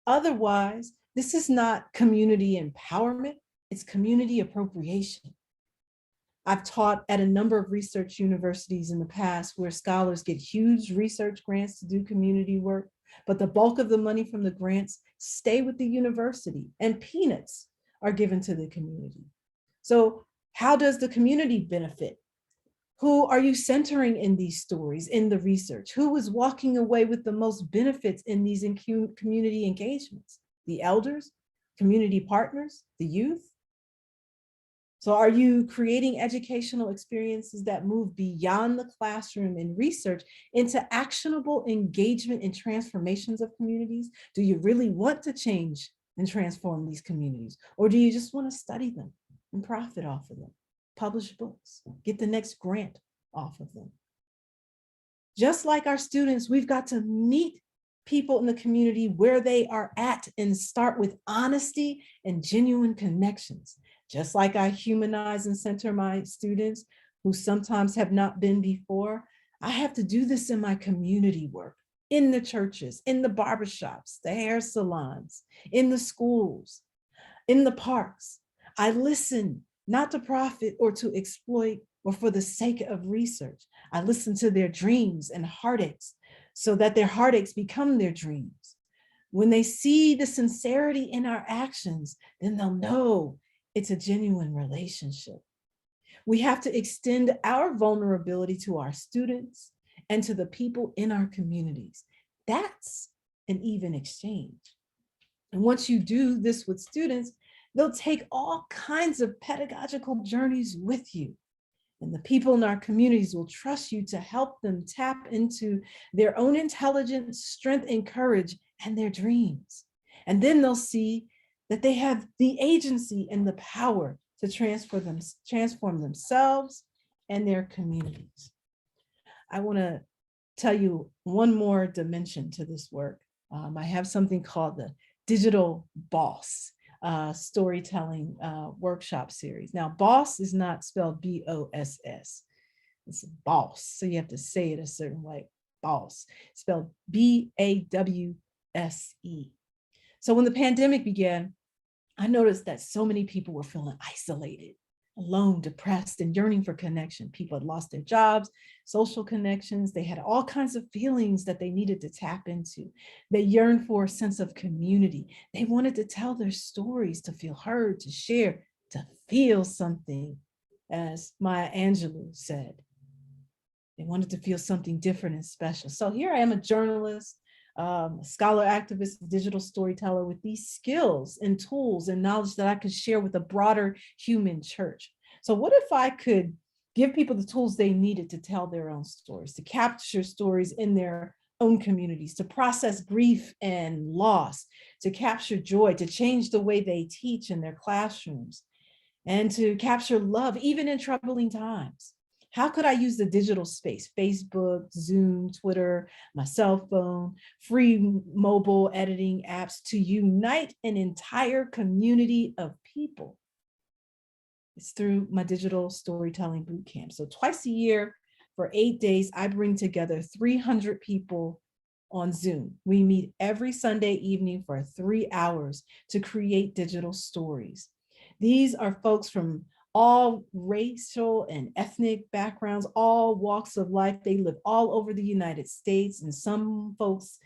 Otherwise, this is not community empowerment, it's community appropriation. I've taught at a number of research universities in the past where scholars get huge research grants to do community work, but the bulk of the money from the grants stay with the university and peanuts are given to the community. So how does the community benefit? Who are you centering in these stories, in the research? Who is walking away with the most benefits in these community engagements? The elders, community partners, the youth? So are you creating educational experiences that move beyond the classroom and research into actionable engagement and transformations of communities? Do you really want to change and transform these communities? Or do you just want to study them and profit off of them? Publish books, get the next grant off of them. Just like our students, we've got to meet people in the community where they are at and start with honesty and genuine connections. Just like I humanize and center my students who sometimes have not been before, I have to do this in my community work, in the churches, in the barbershops, the hair salons, in the schools, in the parks. I listen, not to profit or to exploit or for the sake of research. I listen to their dreams and heartaches so that their heartaches become their dreams. When they see the sincerity in our actions, then they'll know it's a genuine relationship. We have to extend our vulnerability to our students and to the people in our communities. That's an even exchange. And once you do this with students, they'll take all kinds of pedagogical journeys with you. And the people in our communities will trust you to help them tap into their own intelligence, strength, and courage, and their dreams. And then they'll see that they have the agency and the power to transform themselves and their communities. I want to tell you one more dimension to this work. I have something called the Digital Boss storytelling workshop series. Now, boss is not spelled B-O-S-S. It's boss, so you have to say it a certain way, boss, spelled B-A-W-S-E. So when the pandemic began, I noticed that so many people were feeling isolated, alone, depressed, and yearning for connection. People had lost their jobs, social connections. They had all kinds of feelings that they needed to tap into. They yearned for a sense of community. They wanted to tell their stories, to feel heard, to share, to feel something, as Maya Angelou said. They wanted to feel something different and special. So here I am, a journalist, scholar, activist, digital storyteller with these skills and tools and knowledge that I could share with a broader human church. So what if I could give people the tools they needed to tell their own stories, to capture stories in their own communities, to process grief and loss, to capture joy, to change the way they teach in their classrooms, and to capture love, even in troubling times. How could I use the digital space, Facebook, Zoom, Twitter, my cell phone, free mobile editing apps to unite an entire community of people? It's through my digital storytelling boot camp. So twice a year for 8 days, I bring together 300 people on Zoom. We meet every Sunday evening for 3 hours to create digital stories. These are folks from all racial and ethnic backgrounds, all walks of life. They live all over the United States, and some folks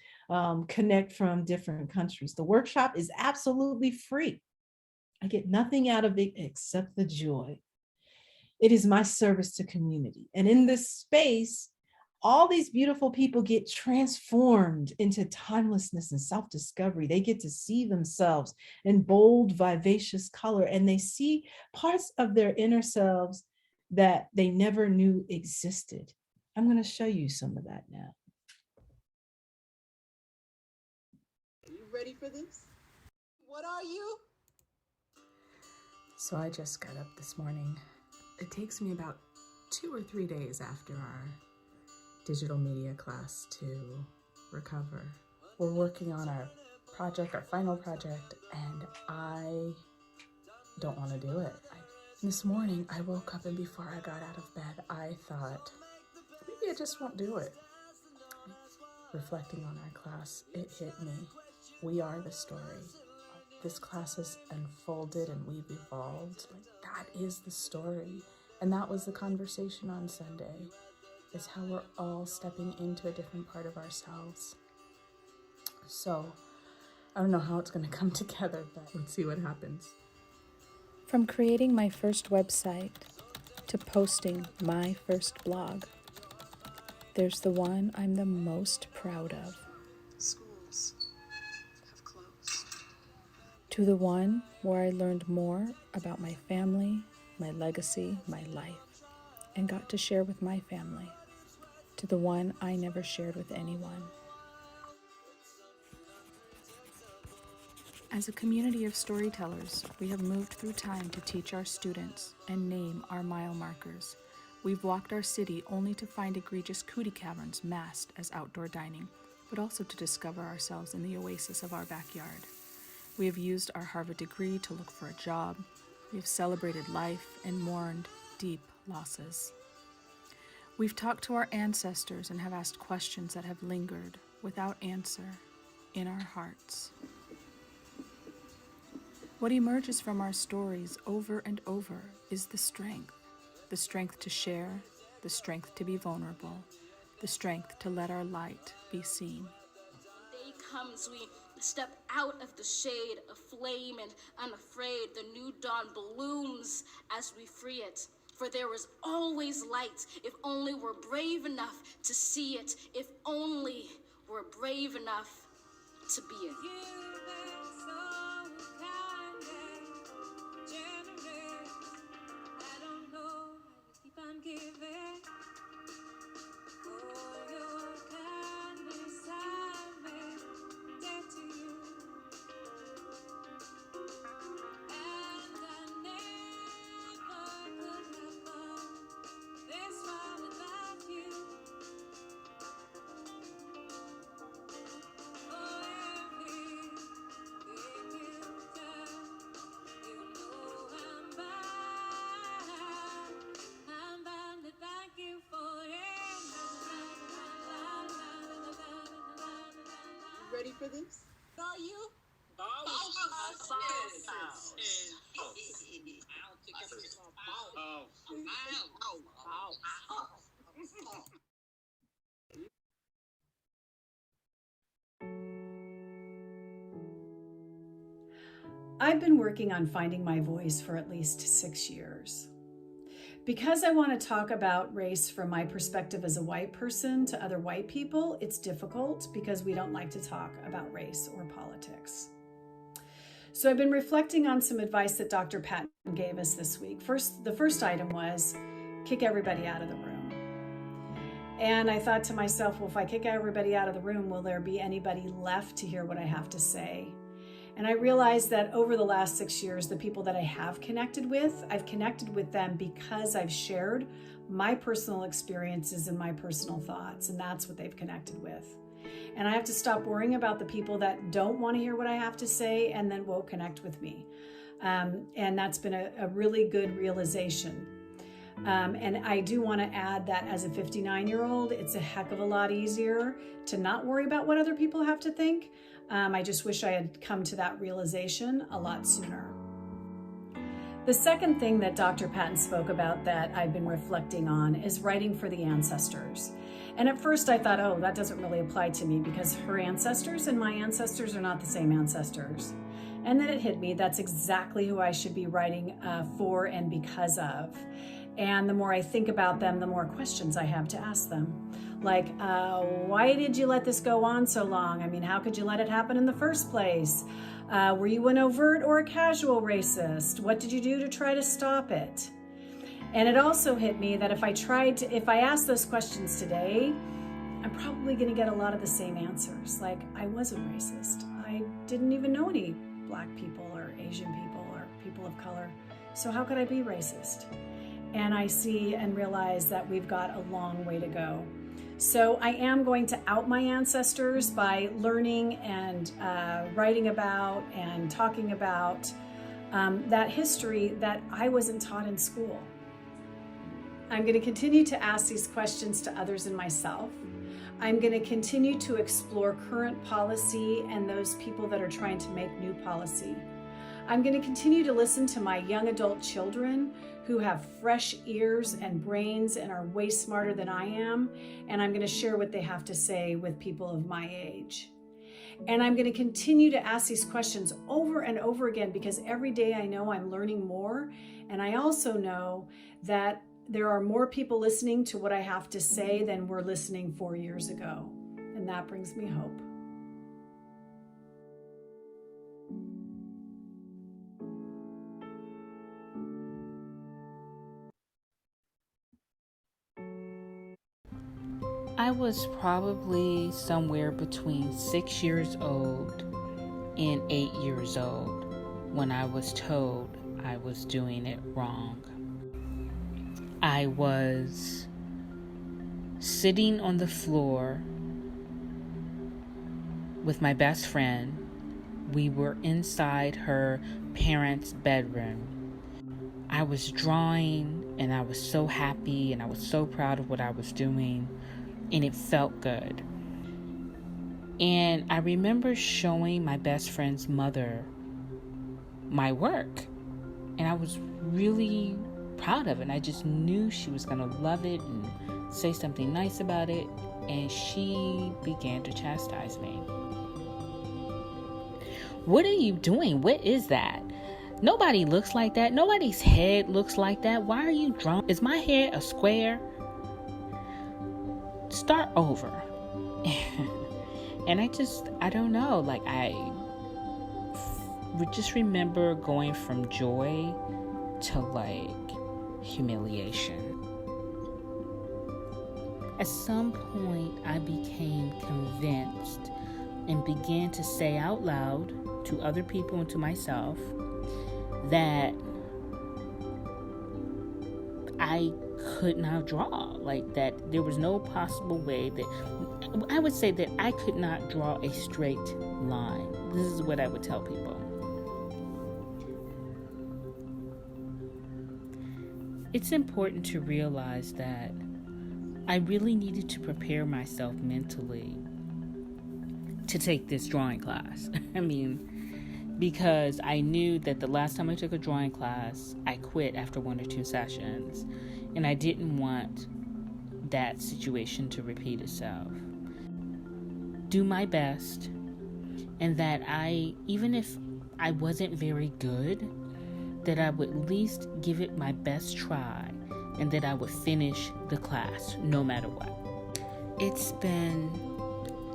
connect from different countries. The workshop is absolutely free. I get nothing out of it except the joy. It is my service to community. And in this space, all these beautiful people get transformed into timelessness and self-discovery. They get to see themselves in bold, vivacious color, and they see parts of their inner selves that they never knew existed. I'm going to show you some of that now. Are you ready for this? What are you? So I just got up this morning. It takes me about 2 or 3 days after our digital media class to recover. We're working on our project, our final project, and I don't want to do it. This morning I woke up and before I got out of bed, I thought, maybe I just won't do it. Reflecting on our class, it hit me. We are the story. This class has unfolded and we've evolved. That is the story. And that was the conversation on Sunday, is how we're all stepping into a different part of ourselves. So I don't know how it's going to come together, but let's see what happens. From creating my first website to posting my first blog, there's the one I'm the most proud of. Schools have closed. To the one where I learned more about my family, my legacy, my life, and got to share with my family. To the one I never shared with anyone. As a community of storytellers, we have moved through time to teach our students and name our mile markers. We've walked our city only to find egregious cootie caverns masked as outdoor dining, but also to discover ourselves in the oasis of our backyard. We have used our Harvard degree to look for a job. We have celebrated life and mourned deep losses. We've talked to our ancestors and have asked questions that have lingered without answer in our hearts. What emerges from our stories over and over is the strength to share, the strength to be vulnerable, the strength to let our light be seen. Day comes, we step out of the shade, aflame and unafraid. The new dawn blooms as we free it. For there is always light, if only we're brave enough to see it, if only we're brave enough to be it. Ready for this? Are you? I've been working on finding my voice for at least 6 years. Because I want to talk about race from my perspective as a white person to other white people, it's difficult because we don't like to talk about race or politics. So I've been reflecting on some advice that Dr. Patton gave us this week. The first item was kick everybody out of the room. And I thought to myself, well, if I kick everybody out of the room, will there be anybody left to hear what I have to say? And I realized that over the last 6 years, the people that I have connected with, I've connected with them because I've shared my personal experiences and my personal thoughts, and that's what they've connected with. And I have to stop worrying about the people that don't want to hear what I have to say and then won't connect with me. And that's been a really good realization. And I do want to add that as a 59-year-old, it's a heck of a lot easier to not worry about what other people have to think. I just wish I had come to that realization a lot sooner. The second thing that Dr. Patton spoke about that I've been reflecting on is writing for the ancestors. And at first I thought, oh, that doesn't really apply to me because her ancestors and my ancestors are not the same ancestors. And then it hit me, that's exactly who I should be writing for and because of. And the more I think about them, the more questions I have to ask them. Like, why did you let this go on so long? I mean, how could you let it happen in the first place? Were you an overt or a casual racist? What did you do to try to stop it? And it also hit me that if I asked those questions today, I'm probably gonna get a lot of the same answers. Like, I wasn't racist. I didn't even know any Black people or Asian people or people of color. So how could I be racist? And I see and realize that we've got a long way to go. So I am going to out my ancestors by learning and writing about and talking about that history that I wasn't taught in school. I'm going to continue to ask these questions to others and myself. I'm going to continue to explore current policy and those people that are trying to make new policy. I'm going to continue to listen to my young adult children who have fresh ears and brains and are way smarter than I am, and I'm going to share what they have to say with people of my age. And I'm going to continue to ask these questions over and over again because every day I know I'm learning more, and I also know that there are more people listening to what I have to say than were listening 4 years ago, and that brings me hope. I was probably somewhere between 6 years old and 8 years old when I was told I was doing it wrong. I was sitting on the floor with my best friend. We were inside her parents' bedroom. I was drawing and I was so happy and I was so proud of what I was doing. And it felt good. And I remember showing my best friend's mother my work. And I was really proud of it. And I just knew she was going to love it and say something nice about it. And she began to chastise me. What are you doing? What is that? Nobody looks like that. Nobody's head looks like that. Why are you drawing? Is my head a square? Start over. And I don't know, like I just remember going from joy to like humiliation. At some point I became convinced and began to say out loud to other people and to myself that I could not draw, like that there was no possible way that I would say that I could not draw a straight line. This is what I would tell people. It's important to realize that I really needed to prepare myself mentally to take this drawing class. I mean, because I knew that the last time I took a drawing class, I quit after 1 or 2 sessions. And I didn't want that situation to repeat itself. Do my best, and that even if I wasn't very good, that I would at least give it my best try, and that I would finish the class no matter what. It's been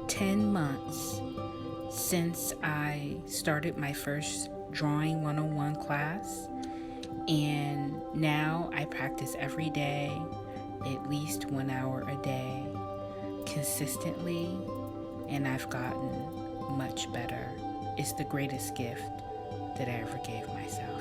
10 months since I started my first drawing 101 class. And now I practice every day, at least 1 hour a day, consistently, and I've gotten much better It's the greatest gift that I ever gave myself.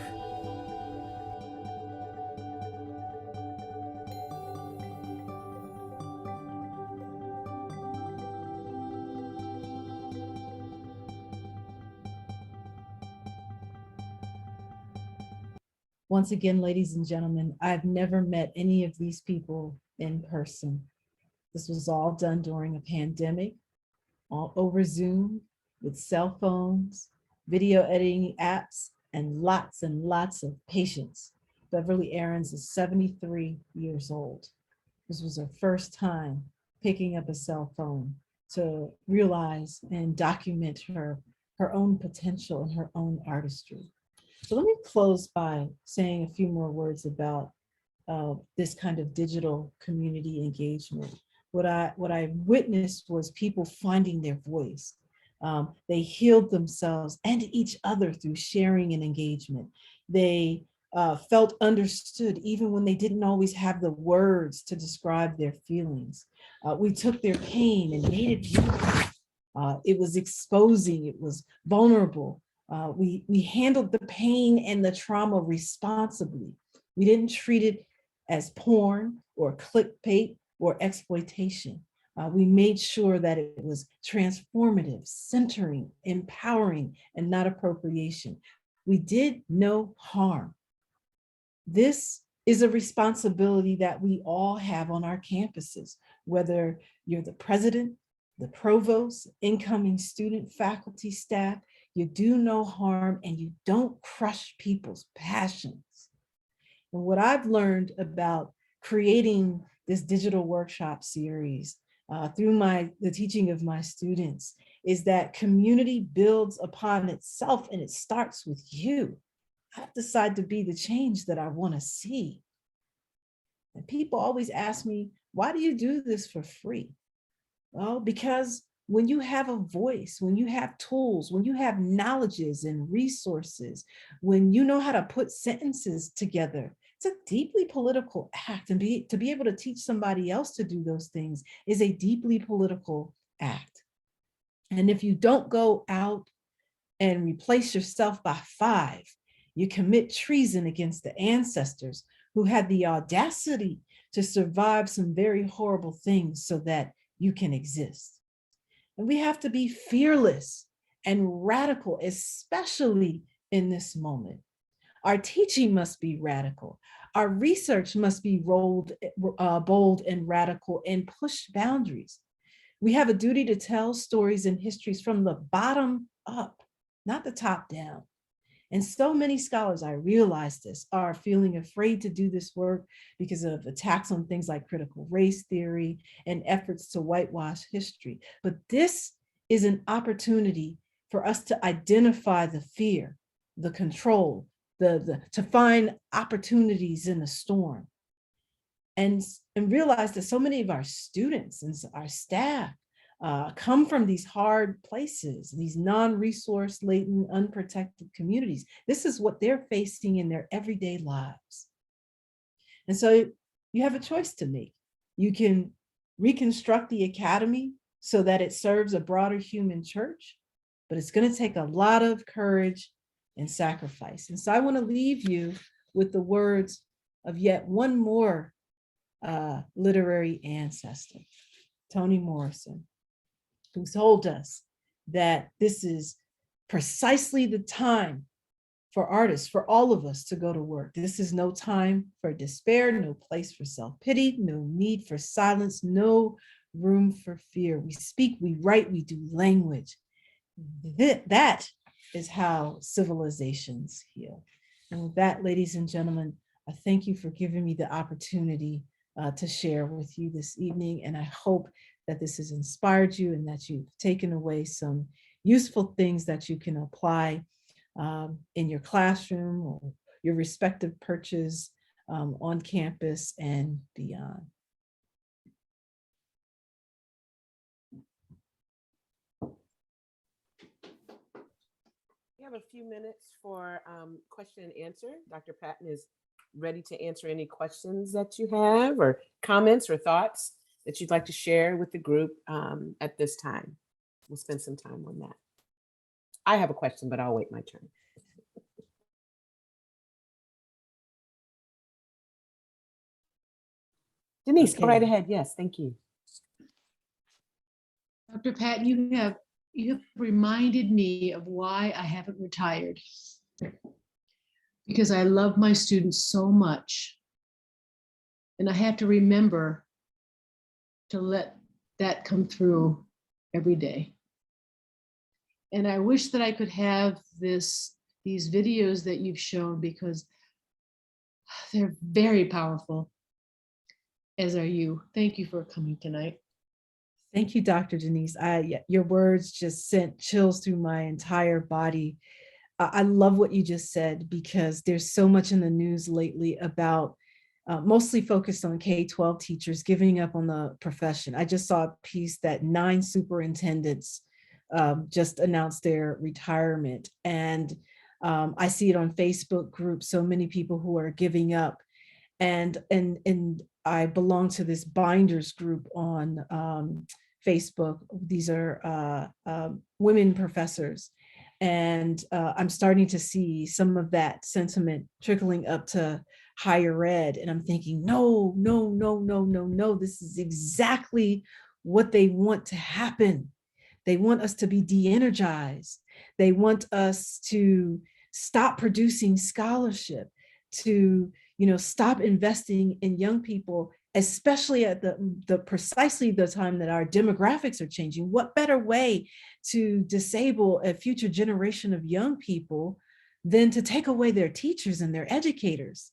Once again, ladies and gentlemen, I've never met any of these people in person. This was all done during a pandemic, all over Zoom with cell phones, video editing apps, and lots of patience. Beverly Aarons is 73 years old. This was her first time picking up a cell phone to realize and document her own potential and her own artistry. So let me close by saying a few more words about this kind of digital community engagement. What I witnessed was people finding their voice. They healed themselves and each other through sharing and engagement. They felt understood even when they didn't always have the words to describe their feelings. We took their pain and made it beautiful. It was exposing, it was vulnerable. We handled the pain and the trauma responsibly. We didn't treat it as porn or clickbait or exploitation. We made sure that it was transformative, centering, empowering, and not appropriation. We did no harm. This is a responsibility that we all have on our campuses, whether you're the president, the provost, incoming student, faculty, staff. You do no harm and you don't crush people's passions. And what I've learned about creating this digital workshop series through the teaching of my students is that community builds upon itself and it starts with you. I decide to be the change that I want to see. And people always ask me, why do you do this for free? Well, because when you have a voice, when you have tools, when you have knowledges and resources, when you know how to put sentences together, it's a deeply political act. And to be able to teach somebody else to do those things is a deeply political act. And if you don't go out and replace yourself by 5, you commit treason against the ancestors who had the audacity to survive some very horrible things so that you can exist. And we have to be fearless and radical, especially in this moment. Our teaching must be radical. Our research must be bold and radical and push boundaries. We have a duty to tell stories and histories from the bottom up, not the top down. And so many scholars, I realize this, are feeling afraid to do this work because of attacks on things like critical race theory and efforts to whitewash history. But this is an opportunity for us to identify the fear, the control, to find opportunities in the storm. And realize that so many of our students and our staff come from these hard places, these non-resource laden, unprotected communities. This is what they're facing in their everyday lives. And so you have a choice to make. You can reconstruct the academy so that it serves a broader human church, but it's going to take a lot of courage and sacrifice. And so I want to leave you with the words of yet one more literary ancestor, Toni Morrison, who told us that this is precisely the time for artists, for all of us to go to work. This is no time for despair, no place for self-pity, no need for silence, no room for fear. We speak, we write, we do language. That is how civilizations heal. And with that, ladies and gentlemen, I thank you for giving me the opportunity to share with you this evening. And I hope that this has inspired you and that you've taken away some useful things that you can apply in your classroom or your respective perches on campus and beyond. We have a few minutes for question and answer. Dr. Patton is ready to answer any questions that you have or comments or thoughts that you'd like to share with the group at this time. We'll spend some time on that. I have a question, but I'll wait my turn. Denise, go right ahead. Yes, thank you. Dr. Patton, you have reminded me of why I haven't retired. Because I love my students so much. And I have to remember to let that come through every day. And I wish that I could have these videos that you've shown, because they're very powerful, as are you. Thank you for coming tonight. Thank you, Dr. Denise. Your words just sent chills through my entire body. I love what you just said, because there's so much in the news lately about mostly focused on K-12 teachers giving up on the profession. I just saw a piece that 9 superintendents just announced their retirement. And I see it on Facebook groups, so many people who are giving up. And I belong to this binders group on Facebook. These are women professors. And I'm starting to see some of that sentiment trickling up to higher ed. And I'm thinking, no, this is exactly what they want to happen. They want us to be de-energized. They want us to stop producing scholarship, to stop investing in young people, especially at the precisely the time that our demographics are changing. What better way to disable a future generation of young people than to take away their teachers and their educators?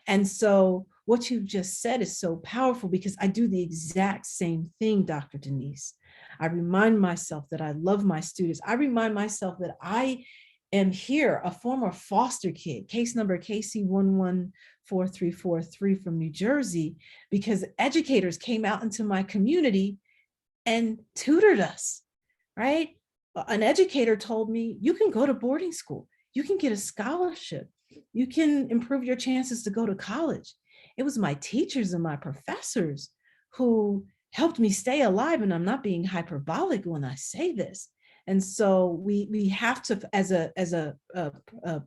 And so what you've just said is so powerful, because I do the exact same thing, Dr. Denise. I remind myself that I love my students. I remind myself that I am here, a former foster kid, case number KC114343 from New Jersey, because educators came out into my community and tutored us, right? An educator told me, you can go to boarding school, you can get a scholarship, you can improve your chances to go to college. It was my teachers and my professors who helped me stay alive, and I'm not being hyperbolic when I say this. And so we have to, as a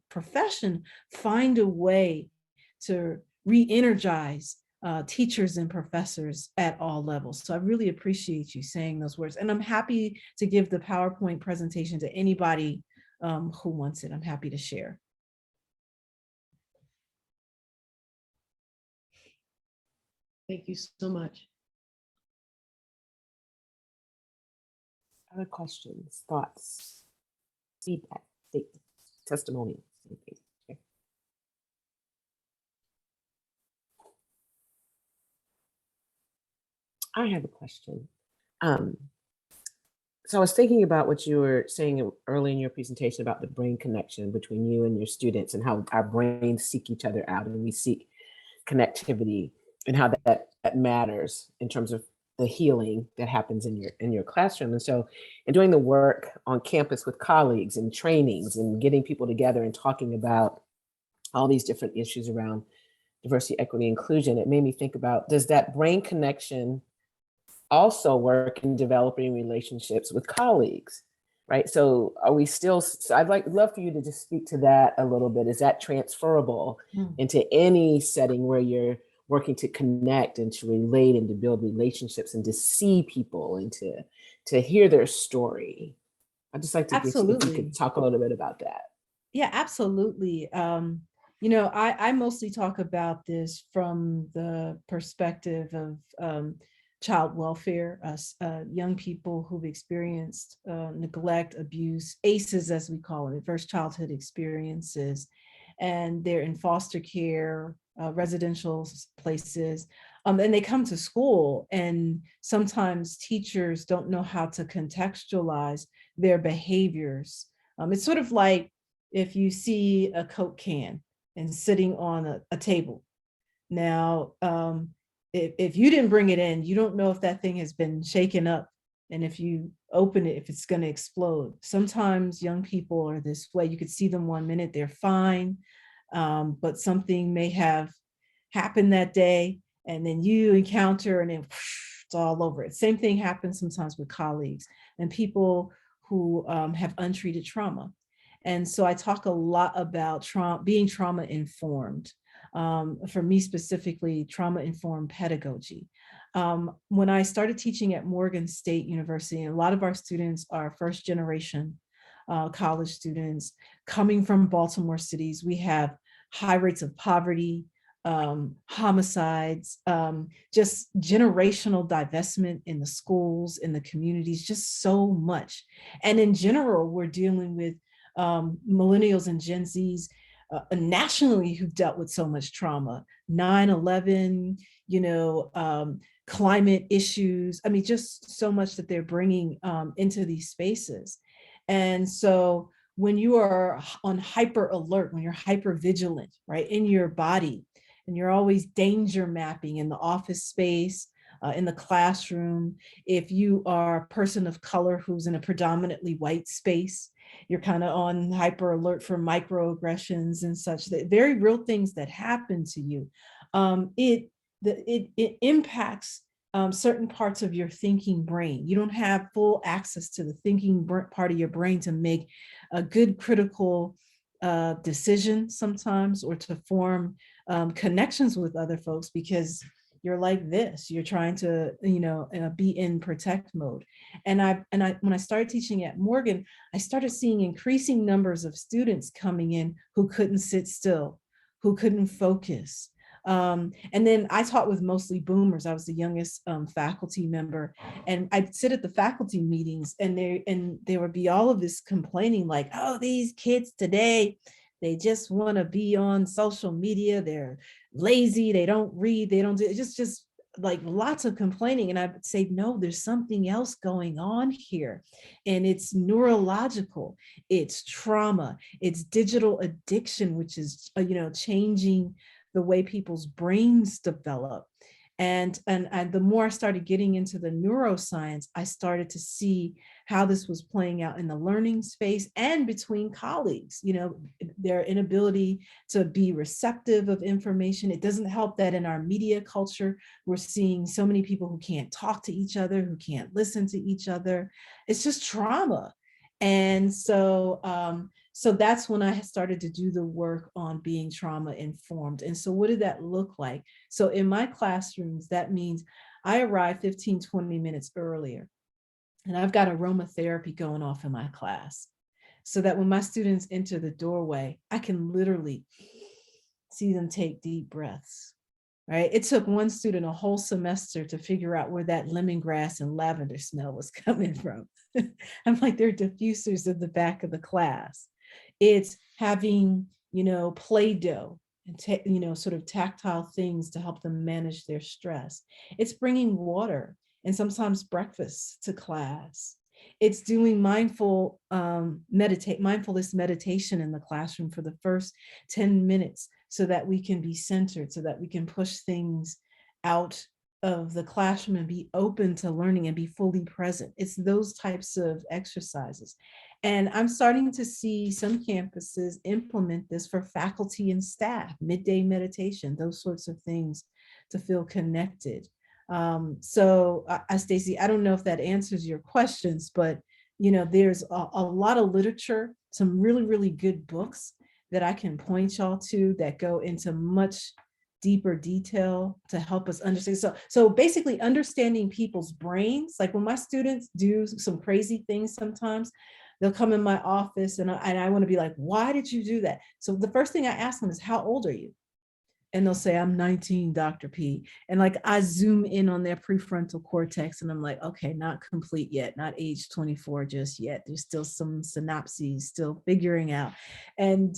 profession, find a way to re-energize teachers and professors at all levels. So I really appreciate you saying those words. And I'm happy to give the PowerPoint presentation to anybody who wants it. I'm happy to share. Thank you so much. Other questions, thoughts, feedback, testimonials? Okay. I have a question. So I was thinking about what you were saying early in your presentation about the brain connection between you and your students, and how our brains seek each other out and we seek connectivity, and how that matters in terms of the healing that happens in your classroom. And so in doing the work on campus with colleagues and trainings and getting people together and talking about all these different issues around diversity, equity, inclusion, it made me think about, does that brain connection also work in developing relationships with colleagues, right? So are we still, so I'd love for you to just speak to that a little bit. Is that transferable into any setting where you're working to connect and to relate and to build relationships and to see people and to hear their story? I'd just like to get you, if you could talk a little bit about that. Yeah, absolutely. I mostly talk about this from the perspective of child welfare, young people who've experienced neglect, abuse, ACEs as we call it, adverse childhood experiences, and they're in foster care, residential places, and they come to school, and sometimes teachers don't know how to contextualize their behaviors. It's sort of like if you see a Coke can and sitting on a table. Now, if you didn't bring it in, you don't know if that thing has been shaken up, and if you open it, if it's going to explode. Sometimes young people are this way. You could see them 1 minute, they're fine, but something may have happened that day, and then you encounter, and then it's all over it. Same thing happens sometimes with colleagues and people who have untreated trauma. And so I talk a lot about being trauma informed. For me specifically, trauma informed pedagogy. When I started teaching at Morgan State University, and a lot of our students are first generation college students coming from Baltimore cities, we have high rates of poverty, homicides, just generational divestment in the schools, in the communities, just so much. And in general, we're dealing with millennials and Gen Zs nationally who've dealt with so much trauma, 9/11, climate issues. I mean, just so much that they're bringing into these spaces. And so when you are on hyper alert, when you're hyper vigilant, right, in your body, and you're always danger mapping in the office space, in the classroom, if you are a person of color who's in a predominantly white space, you're kind of on hyper alert for microaggressions and such, that very real things that happen to you. It impacts certain parts of your thinking brain. You don't have full access to the thinking part of your brain to make a good critical decision sometimes, or to form connections with other folks, because you're like this, you're trying to, be in protect mode. And when I started teaching at Morgan, I started seeing increasing numbers of students coming in who couldn't sit still, who couldn't focus. And then I taught with mostly boomers. I was the youngest faculty member, and I'd sit at the faculty meetings, and there would be all of this complaining, like, oh, these kids today, they just want to be on social media. They're lazy. They don't read. They don't do just like lots of complaining. And I would say, no, there's something else going on here. And it's neurological, it's trauma, it's digital addiction, which is, changing the way people's brains develop. And the more I started getting into the neuroscience, I started to see how this was playing out in the learning space and between colleagues, their inability to be receptive of information. It doesn't help that in our media culture, we're seeing so many people who can't talk to each other, who can't listen to each other. It's just trauma. And so that's when I started to do the work on being trauma informed. And so what did that look like? So in my classrooms, that means I arrive 15, 20 minutes earlier, and I've got aromatherapy going off in my class, so that when my students enter the doorway, I can literally see them take deep breaths. Right? It took one student a whole semester to figure out where that lemongrass and lavender smell was coming from. I'm like, they're diffusers at the back of the class. It's having, Play-Doh and, sort of tactile things to help them manage their stress. It's bringing water and sometimes breakfast to class. It's doing mindfulness meditation in the classroom for the first 10 minutes so that we can be centered, so that we can push things out of the classroom and be open to learning and be fully present. It's those types of exercises. And I'm starting to see some campuses implement this for faculty and staff, midday meditation, those sorts of things to feel connected. Stacey, I don't know if that answers your questions, but there's a lot of literature, some really, really good books that I can point y'all to that go into much deeper detail to help us understand. So basically understanding people's brains, like when my students do some crazy things sometimes, they'll come in my office and I want to be like, why did you do that? So the first thing I ask them is, how old are you? And they'll say, I'm 19, Dr. P. And like, I zoom in on their prefrontal cortex and I'm like, okay, not complete yet, not age 24 just yet. There's still some synapses still figuring out. And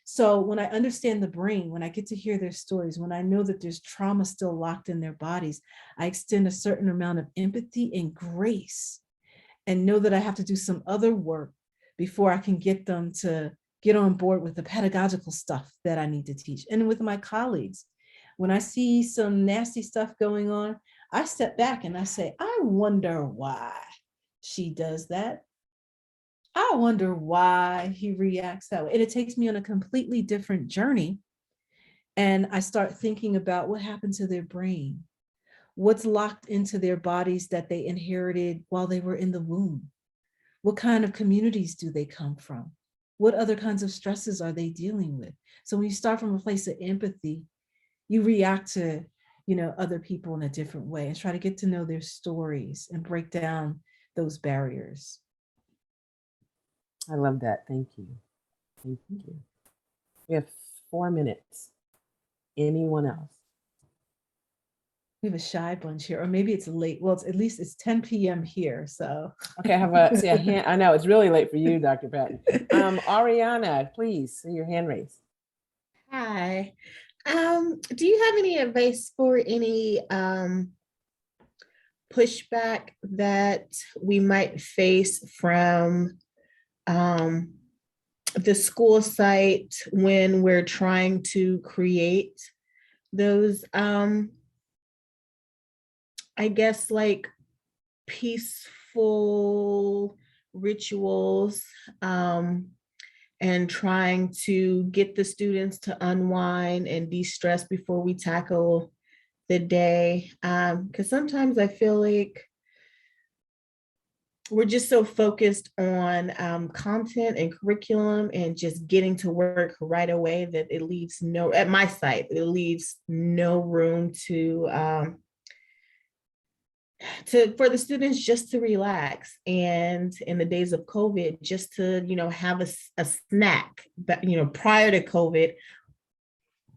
so when I understand the brain, when I get to hear their stories, when I know that there's trauma still locked in their bodies, I extend a certain amount of empathy and grace and know that I have to do some other work before I can get them to get on board with the pedagogical stuff that I need to teach. And with my colleagues, when I see some nasty stuff going on, I step back and I say, I wonder why she does that. I wonder why he reacts that way. And it takes me on a completely different journey. And I start thinking about what happened to their brain, what's locked into their bodies that they inherited while they were in the womb. What kind of communities do they come from? What other kinds of stresses are they dealing with? So when you start from a place of empathy, you react to, other people in a different way and try to get to know their stories and break down those barriers. I love that. Thank you. Thank you. We have 4 minutes. Anyone else? We have a shy bunch here, or maybe it's late. Well, at least it's 10 p.m. here, so. Okay, I have a hand. I know it's really late for you, Dr. Patton. Ariana, please, see your hand raised. Hi. Do you have any advice for any pushback that we might face from the school site when we're trying to create those, I guess, like peaceful rituals, and trying to get the students to unwind and de-stress before we tackle the day? Because sometimes I feel like we're just so focused on content and curriculum and just getting to work right away that it leaves at my site, it leaves no room for the students just to relax. And in the days of COVID, just to, have a snack. But, prior to COVID,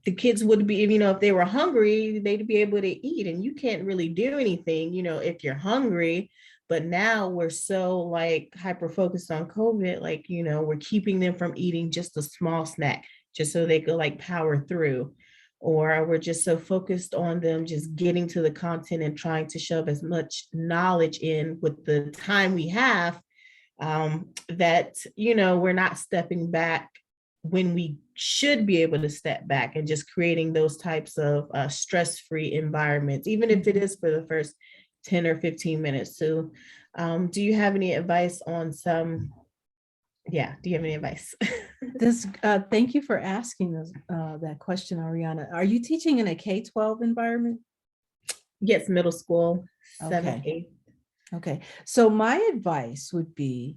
the kids would be, if they were hungry, they'd be able to eat, and you can't really do anything, if you're hungry. But now we're so like hyper focused on COVID, like, we're keeping them from eating just a small snack just so they could like power through. Or we're just so focused on them just getting to the content and trying to shove as much knowledge in with the time we have, that, we're not stepping back when we should be able to step back and just creating those types of stress-free environments, even if it is for the first 10 or 15 minutes. So do you have any advice on do you have any advice? Thank you for asking that question, Ariana. Are you teaching in a K-12 environment? Yes, middle school, 7th, 8th. Okay, so my advice would be,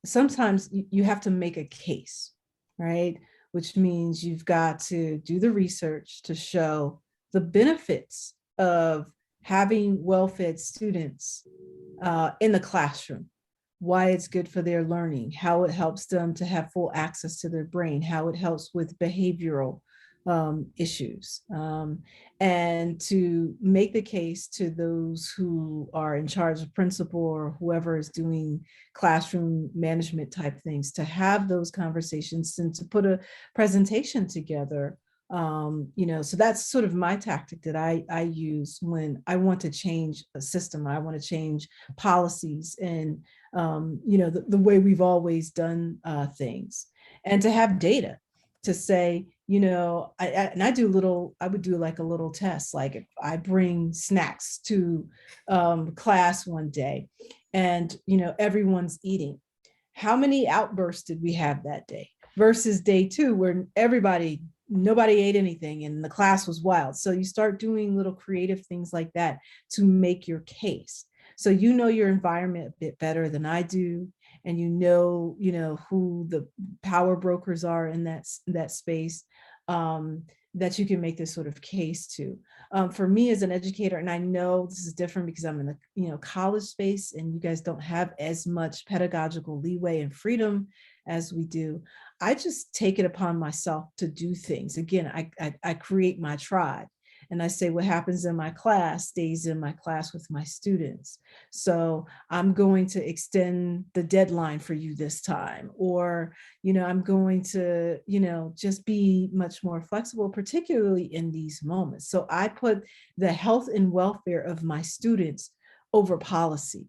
sometimes you have to make a case, right? Which means you've got to do the research to show the benefits of having well-fed students in the classroom, why it's good for their learning, how it helps them to have full access to their brain, how it helps with behavioral issues, and to make the case to those who are in charge of principal or whoever is doing classroom management type things, to have those conversations and to put a presentation together. So that's sort of my tactic that I use when I want to change a system. I want to change policies and, the way we've always done things, and to have data to say, I would do like a little test. Like if I bring snacks to class one day and, everyone's eating, how many outbursts did we have that day versus day 2 where nobody ate anything and the class was wild? So you start doing little creative things like that to make your case. So your environment a bit better than I do, and who the power brokers are in that space, that you can make this sort of case to. For me as an educator, and I know this is different because I'm in the college space and you guys don't have as much pedagogical leeway and freedom as we do. I just take it upon myself to do things. Again, I create my tribe. And I say what happens in my class stays in my class with my students. So I'm going to extend the deadline for you this time, or, I'm going to, just be much more flexible, particularly in these moments. So I put the health and welfare of my students over policy.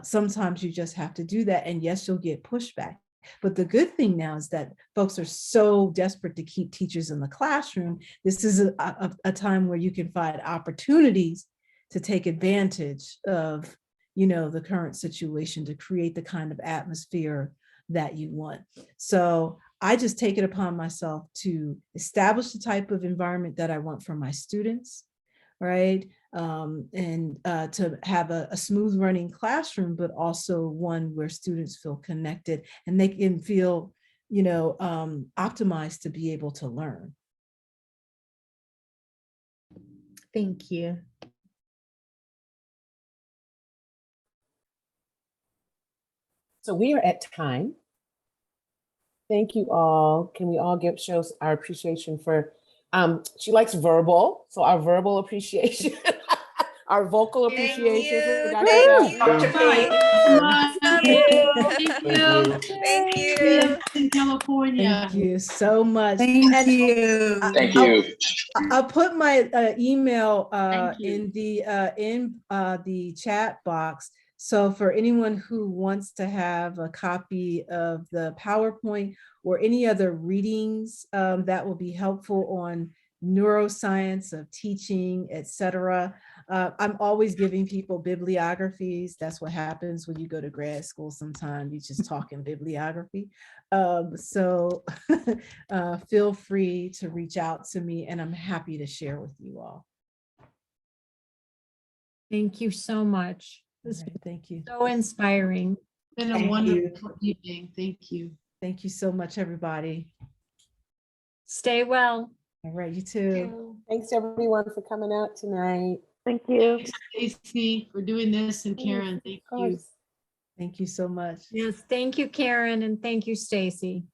Sometimes you just have to do that. And yes, you'll get pushback. But the good thing now is that folks are so desperate to keep teachers in the classroom. This is a time where you can find opportunities to take advantage of, the current situation to create the kind of atmosphere that you want. So I just take it upon myself to establish the type of environment that I want for my students, right? And to have a smooth running classroom, but also one where students feel connected and they can feel, optimized to be able to learn. Thank you. So we are at time. Thank you all. Can we all show our appreciation for, she likes verbal, so our verbal appreciation, our vocal appreciation for Dr. Thank you. In California. Thank you so much. Thank you. Thank you. I'll put my email in the chat box. So for anyone who wants to have a copy of the PowerPoint or any other readings that will be helpful on neuroscience of teaching, etc. I'm always giving people bibliographies. That's what happens when you go to grad school. Sometimes you just talk in bibliography. So feel free to reach out to me and I'm happy to share with you all. Thank you so much. Thank you. So inspiring. It's been a wonderful evening. Thank you. Thank you so much, everybody. Stay well. All right, you too. Thanks everyone for coming out tonight. Thank you. Thanks, Stacey, for doing this, and Karen, thank you. Thank you so much. Yes, thank you, Karen, and thank you, Stacy.